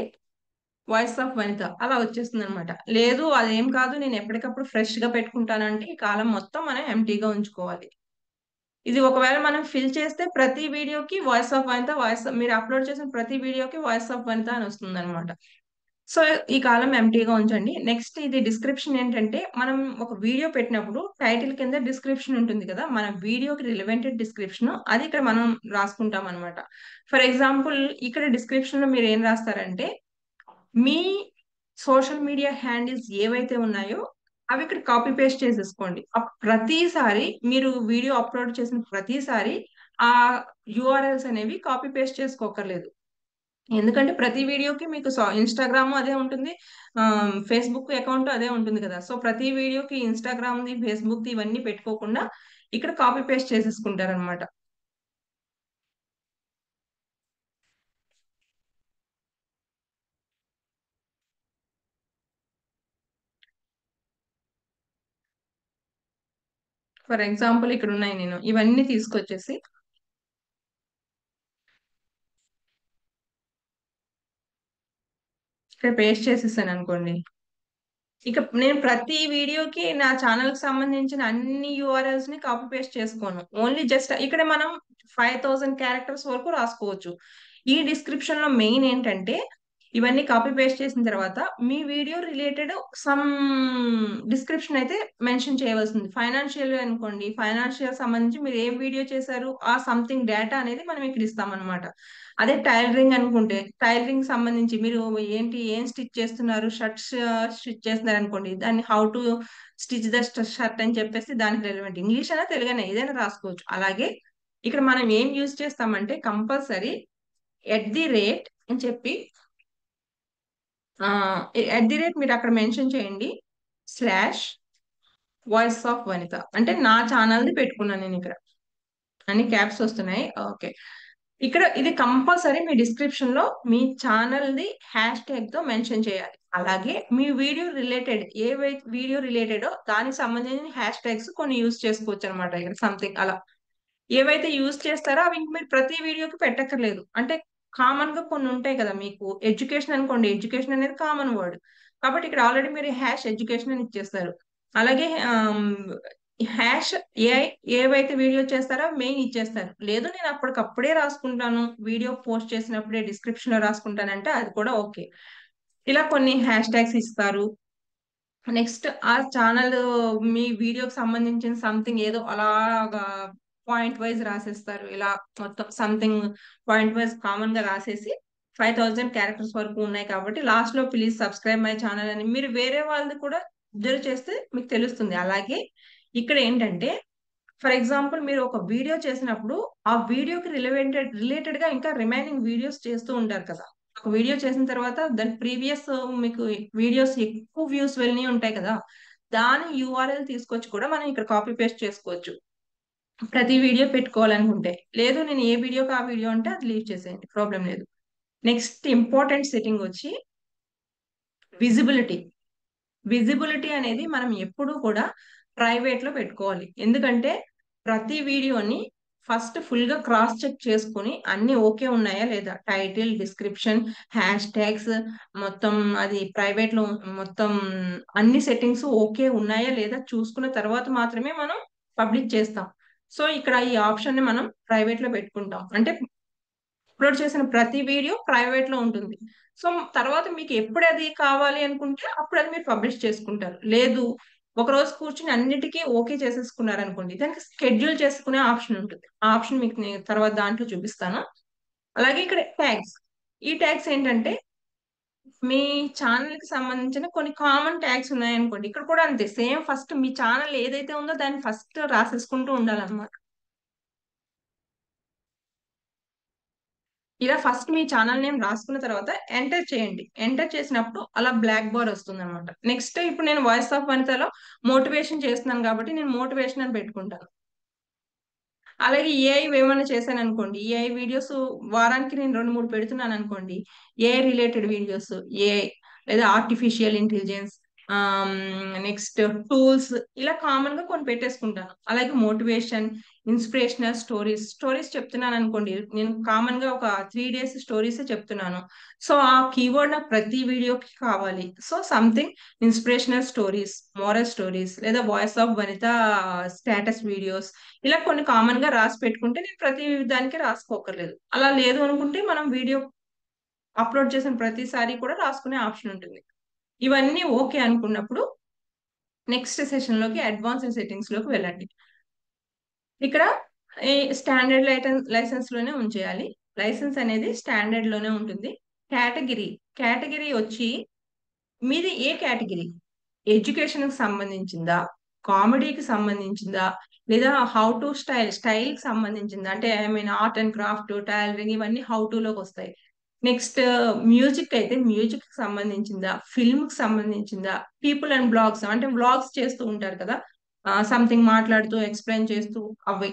వాయిస్ ఆఫ్ వనిత అలా వచ్చేస్తుంది అనమాట. లేదు అదేం కాదు, నేను ఎప్పటికప్పుడు ఫ్రెష్ గా పెట్టుకుంటానంటే ఈ కాలం మొత్తం మనం ఎంటీగా ఉంచుకోవాలి. ఇది ఒకవేళ మనం ఫిల్ చేస్తే ప్రతి వీడియోకి వాయిస్ ఆఫ్ వనిత, మీరు అప్లోడ్ చేసిన ప్రతి వీడియోకి వాయిస్ ఆఫ్ వనిత అని వస్తుంది అనమాట. సో ఈ కాలం ఎంటీగా ఉంచండి. నెక్స్ట్ ఇది డిస్క్రిప్షన్ ఏంటంటే, మనం ఒక వీడియో పెట్టినప్పుడు టైటిల్ కింద డిస్క్రిప్షన్ ఉంటుంది కదా, మన వీడియోకి రిలవెంటెడ్ డిస్క్రిప్షన్ అది ఇక్కడ మనం రాసుకుంటాం అనమాట. ఫర్ ఎగ్జాంపుల్ ఇక్కడ డిస్క్రిప్షన్ లో మీరు ఏం రాస్తారంటే, మీ సోషల్ మీడియా హ్యాండిల్స్ ఏవైతే ఉన్నాయో అవి ఇక్కడ కాపీ పేస్ట్ చేసేసుకోండి. ప్రతిసారి మీరు వీడియో అప్లోడ్ చేసిన ప్రతిసారి ఆ యూఆర్ఎల్స్ అనేవి కాపీ పేస్ట్ చేసుకోకర్లేదు. ఎందుకంటే ప్రతి వీడియోకి మీకు ఇన్స్టాగ్రామ్ అదే ఉంటుంది, ఫేస్బుక్ అకౌంట్ అదే ఉంటుంది కదా. సో ప్రతి వీడియోకి ఇన్స్టాగ్రామ్ ది, ఫేస్బుక్ ది ఇవన్నీ పెట్టుకోకుండా ఇక్కడ కాపీ పేస్ట్ చేసేసుకుంటారు అనమాట. ఫర్ ఎగ్జాంపుల్ ఇక్కడ ఉన్నాయి, నేను ఇవన్నీ తీసుకొచ్చేసి ఇక్కడ పేస్ట్ చేసేసాను అనుకోండి. ఇక నేను ప్రతి వీడియోకి నా ఛానల్ కి సంబంధించిన అన్ని యూఆర్ఎల్స్ ని కాపీ పేస్ట్ చేసుకోను. ఓన్లీ జస్ట్ ఇక్కడ మనం 5000 క్యారెక్టర్స్ వరకు రాసుకోవచ్చు. ఈ డిస్క్రిప్షన్ లో మెయిన్ ఏంటంటే, ఇవన్నీ కాపీ పేస్ట్ చేసిన తర్వాత మీ వీడియో రిలేటెడ్ సమ్ డిస్క్రిప్షన్ అయితే మెన్షన్ చేయవలసింది. ఫైనాన్షియల్ అనుకోండి, ఫైనాన్షియల్ సంబంధించి మీరు ఏం వీడియో చేశారు ఆ సంథింగ్ డేటా అనేది మనం ఇక్కడ ఇస్తాం అనమాట. అదే టైలరింగ్ అనుకుంటే టైలరింగ్ సంబంధించి మీరు ఏం స్టిచ్ చేస్తున్నారు, షర్ట్స్ స్టిచ్ చేస్తున్నారు అనుకోండి, దాన్ని how to stitch the shirt అని చెప్పేసి దానికి రెలవెంట్ ఇంగ్లీష్ అయినా తెలుగైనా ఏదైనా రాసుకోవచ్చు. అలాగే ఇక్కడ మనం ఏం యూజ్ చేస్తామంటే కంపల్సరీ @ అని చెప్పి మీరు అక్కడ మెన్షన్ చేయండి, /వాయిస్ ఆఫ్ వనిత అంటే నా ఛానల్ది పెట్టుకున్నాను నేను ఇక్కడ. అన్ని క్యాప్స్ వస్తున్నాయి. ఓకే, ఇక్కడ ఇది కంపల్సరీ మీ డిస్క్రిప్షన్ లో మీ ఛానల్ ది హ్యాష్ ట్యాగ్ తో మెన్షన్ చేయాలి. అలాగే మీ వీడియో రిలేటెడ్ ఏవైతే వీడియో రిలేటెడో దానికి సంబంధించిన హ్యాష్ ట్యాగ్స్ కొన్ని యూజ్ చేసుకోవచ్చు అనమాట. ఇక్కడ సంథింగ్ అలా ఏవైతే యూజ్ చేస్తారో అవి ఇంక మీరు ప్రతి వీడియోకి పెట్టక్కర్లేదు. అంటే కామన్ గా కొన్ని ఉంటాయి కదా, మీకు ఎడ్యుకేషన్ అనుకోండి, ఎడ్యుకేషన్ అనేది కామన్ వర్డ్ కాబట్టి ఇక్కడ ఆల్రెడీ మీరు హ్యాష్ ఎడ్యుకేషన్ అని ఇచ్చేస్తారు. అలాగే హ్యాష్ ఏఐ ఏవైతే వీడియో చేస్తారో మెయిన్ ఇచ్చేస్తారు. లేదు నేను అప్పటికప్పుడే రాసుకుంటాను, వీడియో పోస్ట్ చేసినప్పుడే డిస్క్రిప్షన్ లో రాసుకుంటానంటే అది కూడా ఓకే. ఇలా కొన్ని హ్యాష్ ట్యాగ్స్ ఇస్తారు. నెక్స్ట్ ఆ ఛానల్ మీ వీడియోకి సంబంధించిన సంథింగ్ ఏదో అలాగా పాయింట్ వైజ్ రాసేస్తారు. ఇలా మొత్తం సంథింగ్ పాయింట్ వైజ్ కామన్ గా రాసేసి 5000 క్యారెక్టర్స్ వరకు ఉన్నాయి కాబట్టి లాస్ట్ లో ప్లీజ్ సబ్స్క్రైబ్ మై ఛానల్ అని మీరు వేరే వాళ్ళది కూడా అబ్జర్వ్ చేస్తే మీకు తెలుస్తుంది. అలాగే ఇక్కడ ఏంటంటే ఫర్ ఎగ్జాంపుల్ మీరు ఒక వీడియో చేసినప్పుడు ఆ వీడియోకి రిలేటెడ్ గా ఇంకా రిమైనింగ్ వీడియోస్ చేస్తూ ఉంటారు కదా. ఒక వీడియో చేసిన తర్వాత దాని ప్రీవియస్ మీకు వీడియోస్ ఎక్కువ వ్యూస్ వెళ్ళినవి ఉంటాయి కదా. దాని యూఆర్ఎల్ తీసుకొచ్చి కూడా మనం ఇక్కడ కాపీ పేస్ట్ చేసుకోవచ్చు ప్రతి వీడియో పెట్టుకోవాలనుకుంటే. లేదు నేను ఏ వీడియోకి ఆ వీడియో అంటే అది లీవ్ చేసేయండి, ప్రాబ్లం లేదు. నెక్స్ట్ ఇంపార్టెంట్ సెట్టింగ్ వచ్చి విజిబిలిటీ. విజిబిలిటీ అనేది మనం ఎప్పుడూ కూడా ప్రైవేట్ లో పెట్టుకోవాలి. ఎందుకంటే ప్రతి వీడియోని ఫస్ట్ ఫుల్ గా క్రాస్ చెక్ చేసుకుని అన్ని ఓకే ఉన్నాయా లేదా, టైటిల్, డిస్క్రిప్షన్, హ్యాష్ ట్యాగ్స్ మొత్తం అది ప్రైవేట్ లో మొత్తం అన్ని సెట్టింగ్స్ ఓకే ఉన్నాయా లేదా చూసుకున్న తర్వాత మాత్రమే మనం పబ్లిక్ చేస్తాం. సో ఇక్కడ ఈ ఆప్షన్ ని మనం ప్రైవేట్ లో పెట్టుకుంటాం. అంటే అప్లోడ్ చేసిన ప్రతి వీడియో ప్రైవేట్ లో ఉంటుంది. సో తర్వాత మీకు ఎప్పుడు అది కావాలి అనుకుంటే అప్పుడు అది మీరు పబ్లిష్ చేసుకుంటారు. లేదు ఒక రోజు కూర్చుని అన్నిటికీ ఓకే చేసేసుకున్నారు అనుకోండి, దానికి షెడ్యూల్ చేసుకునే ఆప్షన్ ఉంటుంది. ఆ ఆప్షన్ మీకు నేను తర్వాత దాంట్లో చూపిస్తాను. అలాగే ఇక్కడ ట్యాగ్స్. ఈ ట్యాగ్స్ ఏంటంటే మీ ఛానల్ కి సంబంధించిన కొన్ని కామన్ ట్యాగ్స్ ఉన్నాయనుకోండి, ఇక్కడ కూడా అంతే సేమ్. ఫస్ట్ మీ ఛానల్ ఏదైతే ఉందో దాన్ని ఫస్ట్ రాసేసుకుంటూ ఉండాలన్నమాట. ఇలా ఫస్ట్ మీ ఛానల్ నేమ్ రాసుకున్న తర్వాత ఎంటర్ చేయండి. ఎంటర్ చేసినప్పుడు అలా బ్లాక్ బార్ వస్తుంది అనమాట. నెక్స్ట్ ఇప్పుడు నేను వాయిస్ ఆఫ్ వనితలో మోటివేషన్ చేస్తున్నాను కాబట్టి నేను మోటివేషన్ అని పెట్టుకుంటాను. అలాగే ఏఐ ఏమైనా చేశాను అనుకోండి, ఏఐ వీడియోస్ వారానికి నేను 2-3 పెడుతున్నాను అనుకోండి, ఏఐ రిలేటెడ్ వీడియోస్, ఏఐ లేదా ఆర్టిఫిషియల్ ఇంటెలిజెన్స్, నెక్స్ట్ టూల్స్, ఇలా కామన్ గా కొన్ని పెట్టేసుకుంటాను. అలాగే మోటివేషన్, ఇన్స్పిరేషనల్ స్టోరీస్. స్టోరీస్ చెప్తున్నాను అనుకోండి, నేను కామన్ గా ఒక 3 days స్టోరీస్ చెప్తున్నాను. సో ఆ కీవర్డ్ నాకు ప్రతి వీడియోకి కావాలి. So something inspirational stories, moral stories, లేదా voice of Vanitha status videos, ఇలా కొన్ని కామన్ గా రాసి పెట్టుకుంటే నేను ప్రతి దానికి రాసుకోకర్లేదు. అలా లేదు అనుకుంటే మనం వీడియో అప్లోడ్ చేసిన ప్రతిసారి కూడా రాసుకునే ఆప్షన్ ఉంటుంది. ఇవన్నీ ఓకే అనుకున్నప్పుడు నెక్స్ట్ సెషన్ లోకి అడ్వాన్స్డ్ సెట్టింగ్స్ లోకి వెళ్ళండి. ఇక్కడ ఈ స్టాండర్డ్ లైసెన్స్ లోనే ఉంచేయాలి. లైసెన్స్ అనేది స్టాండర్డ్ లోనే ఉంటుంది. కేటగిరీ. కేటగిరీ వచ్చి మీది ఏ కేటగిరీ? ఎడ్యుకేషన్ కి సంబంధించిందా, కామెడీకి సంబంధించిందా, లేదా హౌ టు స్టైల్ కి సంబంధించిందా? అంటే I mean art and craft, tailoring, ఇవన్నీ హౌ టు లోకి వస్తాయి. నెక్స్ట్ మ్యూజిక్ అయితే మ్యూజిక్ కి సంబంధించిందా, ఫిల్మ్ కి సంబంధించిందా, పీపుల్ అండ్ బ్లాగ్స్ అంటే బ్లాగ్స్ చేస్తూ ఉంటారు కదా, సంథింగ్ మాట్లాడుతూ ఎక్స్ప్లెయిన్ చేస్తూ అవి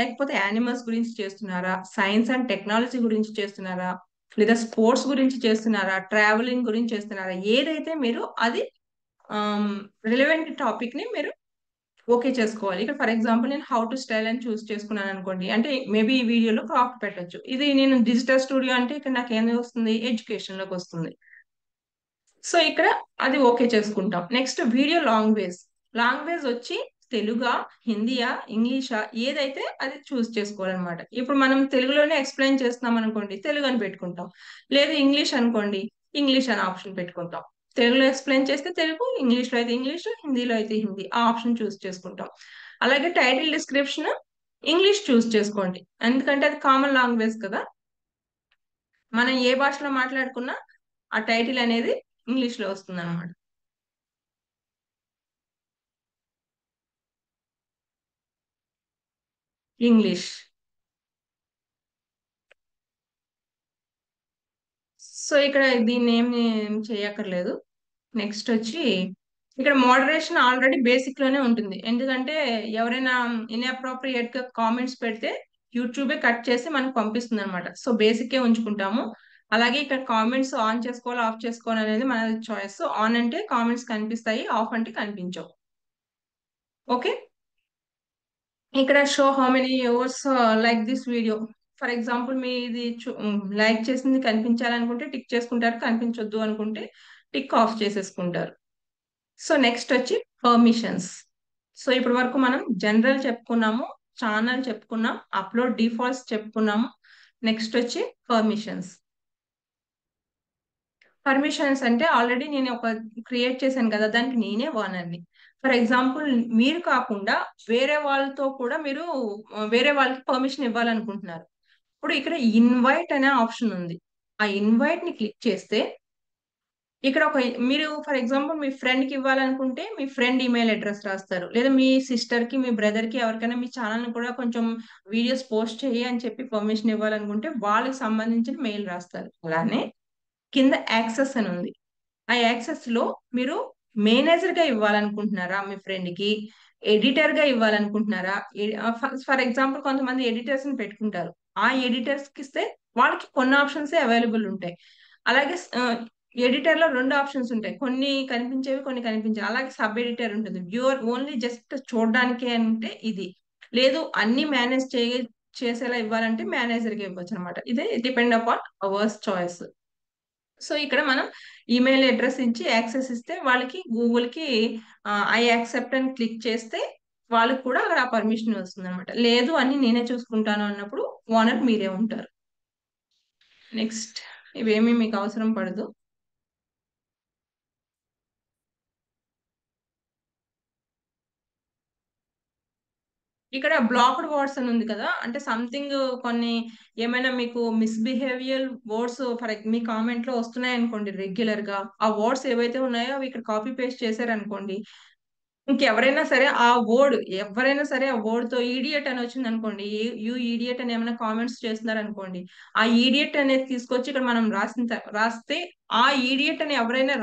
లేకపోతే యానిమల్స్ గురించి చేస్తున్నారా, సైన్స్ అండ్ టెక్నాలజీ గురించి చేస్తున్నారా, లేదా స్పోర్ట్స్ గురించి చేస్తున్నారా, ట్రావెలింగ్ గురించి చేస్తున్నారా, ఏదైతే మీరు అది రిలవెంట్ టాపిక్ ని మీరు ఓకే చేసుకోవాలి. ఇక్కడ ఫర్ ఎగ్జాంపుల్ నేను హౌ టు స్టైల్ అని చూస్ చేసుకున్నాను అనుకోండి, అంటే మేబీ ఈ వీడియోలో క్రాఫ్ట్ పెట్టొచ్చు. ఇది నేను డిజిటల్ స్టూడియో అంటే ఇక్కడ నాకు ఏం వస్తుంది, ఎడ్యుకేషన్ లోకి వస్తుంది. సో ఇక్కడ అది ఓకే చేసుకుంటాం. Next video language. లాంగ్వేజ్ వచ్చి తెలుగా, హిందీయా, ఇంగ్లీషా, ఏదైతే అది చూస్ చేసుకోవాలన్నమాట. ఇప్పుడు మనం తెలుగులోనే ఎక్స్ప్లెయిన్ చేస్తున్నాం అనుకోండి, తెలుగు అని పెట్టుకుంటాం. లేదు ఇంగ్లీష్ అనుకోండి, ఇంగ్లీష్ అని ఆప్షన్ పెట్టుకుంటాం. తెలుగులో ఎక్స్ప్లెయిన్ చేస్తే తెలుగు, ఇంగ్లీష్ లో అయితే ఇంగ్లీష్, హిందీలో అయితే హిందీ, ఆ ఆప్షన్ చూస్ చేసుకుంటాం. అలాగే టైటిల్, డిస్క్రిప్షన్ ఇంగ్లీష్ చూస్ చేసుకోండి, ఎందుకంటే అది కామన్ లాంగ్వేజ్ కదా. మనం ఏ భాషలో మాట్లాడుకున్నా ఆ టైటిల్ అనేది ఇంగ్లీష్ లో వస్తుంది అనమాట. ఇంగ్లీష్. సో ఇక్కడ దీన్ని ఏం చేయక్కర్లేదు. నెక్స్ట్ వచ్చి ఇక్కడ మోడరేషన్ ఆల్రెడీ బేసిక్ లోనే ఉంటుంది. ఎందుకంటే ఎవరైనా ఇన్అప్రోప్రియేట్ గా కామెంట్స్ పెడితే యూట్యూబే కట్ చేసి మనకు పంపిస్తుంది అనమాట. సో బేసిక్ ఏ ఉంచుకుంటాము. అలాగే ఇక్కడ కామెంట్స్ ఆన్ చేసుకోవాలి, ఆఫ్ చేసుకోవాలి అనేది మన చాయిస్. ఆన్ అంటే కామెంట్స్ కనిపిస్తాయి, ఆఫ్ అంటే కనిపించవు. ఓకే. ఇక్కడ show how many hours like this video. For example మీది లైక్ చేసింది కనిపించాలనుకుంటే టిక్ చేసుకుంటారు, కనిపించొద్దు అనుకుంటే టిక్ ఆఫ్ చేసేసుకుంటారు. సో నెక్స్ట్ వచ్చి పర్మిషన్స్. సో ఇప్పటి వరకు మనం జనరల్ చెప్పుకున్నాము, ఛానల్ చెప్పుకున్నాం, అప్లోడ్ డిఫాల్ట్స్ చెప్పుకున్నాము. నెక్స్ట్ వచ్చి పర్మిషన్స్. పర్మిషన్స్ అంటే ఆల్రెడీ నేను ఒక క్రియేట్ చేశాను కదా, దానికి నేనే ఓనర్ని. ఫర్ ఎగ్జాంపుల్ మీరు కాకుండా వేరే వాళ్ళతో కూడా మీరు వేరే వాళ్ళకి పర్మిషన్ ఇవ్వాలనుకుంటున్నారు. ఇప్పుడు ఇక్కడ ఇన్వైట్ అనే ఆప్షన్ ఉంది. ఆ ఇన్వైట్ ని క్లిక్ చేస్తే ఇక్కడ మీరు ఫర్ ఎగ్జాంపుల్ మీ ఫ్రెండ్ కి ఇవ్వాలనుకుంటే మీ ఫ్రెండ్ ఈమెయిల్ అడ్రస్ రాస్తారు, లేదా మీ సిస్టర్ కి మీ బ్రదర్ కి ఎవరికైనా మీ ఛానల్ ని కూడా కొంచెం వీడియోస్ పోస్ట్ చేయి అని చెప్పి పర్మిషన్ ఇవ్వాలనుకుంటే వాళ్ళకి సంబంధించిన మెయిల్ రాస్తారు. అలానే కింద యాక్సెస్ అని ఉంది. ఆ యాక్సెస్ లో మీరు మేనేజర్ గా ఇవ్వాలనుకుంటున్నారా మీ ఫ్రెండ్ కి, ఎడిటర్ గా ఇవ్వాలనుకుంటున్నారా? ఫర్ ఎగ్జాంపుల్ కొంతమంది ఎడిటర్స్ ని పెట్టుకుంటారు. ఆ ఎడిటర్స్ కి ఇస్తే వాళ్ళకి కొన్ని ఆప్షన్స్ అవైలబుల్ ఉంటాయి. అలాగే ఎడిటర్ లో రెండు ఆప్షన్స్ ఉంటాయి, కొన్ని కనిపించేవి కొన్ని కనిపించేవి. అలాగే సబ్ ఎడిటర్ ఉంటుంది, వ్యూవర్ ఓన్లీ జస్ట్ చూడడానికి అంటే ఇది. లేదు అన్ని మేనేజ్ చేసేలా ఇవ్వాలంటే మేనేజర్ కి ఇవ్వచ్చు అనమాట. ఇదే depend upon hours choice. So ఇక్కడ మనం ఈమెయిల్ అడ్రస్ ఇచ్చి యాక్సెస్ ఇస్తే వాళ్ళకి గూగుల్ కి ఐ యాక్సెప్ట్ అని క్లిక్ చేస్తే వాళ్ళకి కూడా అక్కడ ఆ పర్మిషన్ వస్తుంది అనమాట. లేదు అని నేనే చూసుకుంటాను అన్నప్పుడు ఓనర్ మీరే ఉంటారు. నెక్స్ట్ ఇవేమీ మీకు అవసరం పడదు. ఇక్కడ బ్లాక్డ్ వర్డ్స్ అని ఉంది కదా, అంటే సంథింగ్ కొన్ని ఏమైనా మీకు మిస్బిహేవియర్ వర్డ్స్ మీ కామెంట్ లో వస్తున్నాయి అనుకోండి రెగ్యులర్ గా, ఆ వర్డ్స్ ఏవైతే ఉన్నాయో అవి ఇక్కడ కాపీ పేస్ట్ చేశారనుకోండి, ఇంకెవరైనా సరే ఎవరైనా సరే ఆ వర్డ్ తో ఈడియట్ అని వచ్చింది అనుకోండి, యూ ఈడియట్ అని ఏమైనా కామెంట్స్ చేస్తున్నారు అనుకోండి, ఆ ఈడియట్ అనేది తీసుకొచ్చి ఇక్కడ మనం రాస్తే ఆ ఈడియట్ అని ఎవరైనా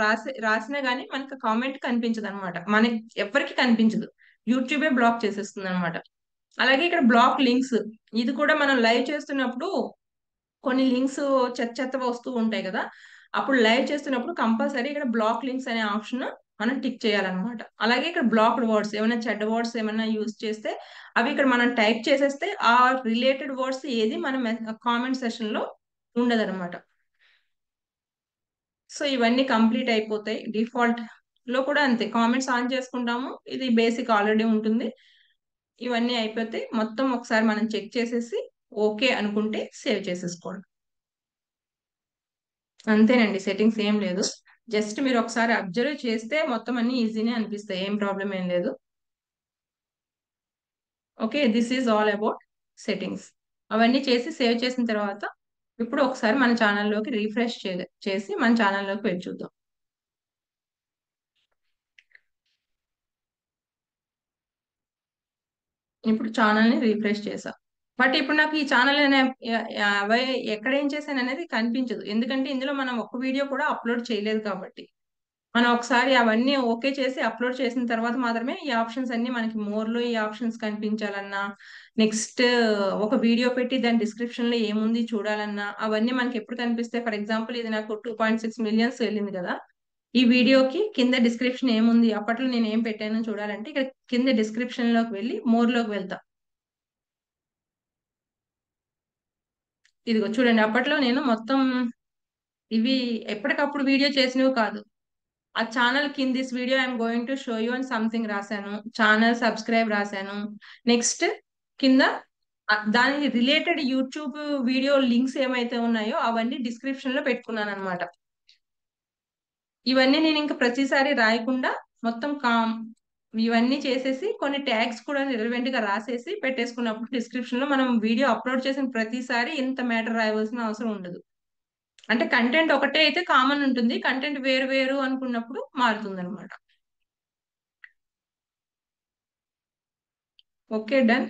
రాసినా గానీ మనకి కామెంట్ కనిపించదు అనమాట, మనకి ఎవరికి కనిపించదు, యూట్యూబే బ్లాక్ చేసేస్తుంది అనమాట. అలాగే ఇక్కడ బ్లాక్ లింక్స్, ఇది కూడా మనం లైవ్ చేస్తున్నప్పుడు కొన్ని లింక్స్ చెత్త వస్తూ ఉంటాయి కదా, అప్పుడు లైవ్ చేస్తున్నప్పుడు కంపల్సరీ ఇక్కడ బ్లాక్ లింక్స్ అనే ఆప్షన్ మనం టిక్ చేయాలన్నమాట. అలాగే ఇక్కడ బ్లాక్డ్ వర్డ్స్, ఏమైనా చెడ్డ వర్డ్స్ ఏమైనా యూజ్ చేస్తే అవి ఇక్కడ మనం టైప్ చేసేస్తే ఆ రిలేటెడ్ వర్డ్స్ ఏది మన కామెంట్ సెషన్ లో ఉండదన్నమాట. సో ఇవన్నీ కంప్లీట్ అయిపోతాయి. డిఫాల్ట్ లో కూడా అంతే, కామెంట్స్ ఆన్ చేసుకుంటాము, ఇది బేసిక్ ఆల్రెడీ ఉంటుంది. ఇవన్నీ అయిపోతే మొత్తం ఒకసారి మనం చెక్ చేసేసి ఓకే అనుకుంటే సేవ్ చేసేసుకోండి. అంతేనండి, సెట్టింగ్స్ ఏం లేదు. జస్ట్ మీరు ఒకసారి అబ్జర్వ్ చేస్తే మొత్తం అన్ని ఈజీనే అనిపిస్తాయి, ఏం ప్రాబ్లం ఏం లేదు. Okay, this is all about settings. అవన్నీ చేసి సేవ్ చేసిన తర్వాత ఇప్పుడు ఒకసారి మన ఛానల్లోకి రీఫ్రెష్ చేసి మన ఛానల్లోకి వెళ్ళి చూద్దాం. ఇప్పుడు ఛానల్ని రీఫ్రెష్ చేసా, బట్ ఇప్పుడు నాకు ఈ ఛానల్ ఎక్కడ ఏం చేశాను అనేది కనిపించదు, ఎందుకంటే ఇందులో మనం ఒక్క వీడియో కూడా అప్లోడ్ చేయలేదు కాబట్టి. మనం ఒకసారి అవన్నీ ఓకే చేసి అప్లోడ్ చేసిన తర్వాత మాత్రమే ఈ ఆప్షన్స్ అన్ని మనకి మోర్ లో ఈ ఆప్షన్స్ కనిపించాలన్నా, నెక్స్ట్ ఒక వీడియో పెట్టి దాని డిస్క్రిప్షన్ లో ఏముంది చూడాలన్నా అవన్నీ మనకి ఎప్పుడు కనిపిస్తాయి. ఫర్ ఎగ్జాంపుల్ ఇది నాకు 2.6 మిలియన్స్ వెళ్ళింది కదా, ఈ వీడియోకి కింద డిస్క్రిప్షన్ ఏముంది, అప్పట్లో నేను ఏం పెట్టానో చూడాలంటే ఇక్కడ కింద డిస్క్రిప్షన్ లోకి వెళ్ళి మోర్ లోకి వెళ్తా. ఇదిగో చూడండి, అప్పట్లో నేను మొత్తం ఇవి ఎప్పటికప్పుడు వీడియో చేసినవి కాదు. ఆ ఛానల్ కింద this video I'm going to show you అని సంథింగ్ రాశాను, ఛానల్ సబ్స్క్రైబ్ రాశాను, నెక్స్ట్ కింద దానికి రిలేటెడ్ యూట్యూబ్ వీడియో లింక్స్ ఏమైతే ఉన్నాయో అవన్నీ డిస్క్రిప్షన్ లో పెట్టుకున్నాను అనమాట. ఇవన్నీ నేను ఇంకా ప్రతిసారి రాయకుండా మొత్తం ఇవన్నీ చేసేసి కొన్ని ట్యాగ్స్ కూడా రిలవెంట్ గా రాసేసి పెట్టేసుకున్నప్పుడు డిస్క్రిప్షన్ లో మనం వీడియో అప్లోడ్ చేసిన ప్రతిసారి ఇంత మ్యాటర్ రాయవలసిన అవసరం ఉండదు. అంటే కంటెంట్ ఒకటే అయితే కామన్ ఉంటుంది, కంటెంట్ వేరు వేరు అనుకున్నప్పుడు మారుతుంది అనమాట. Okay, done.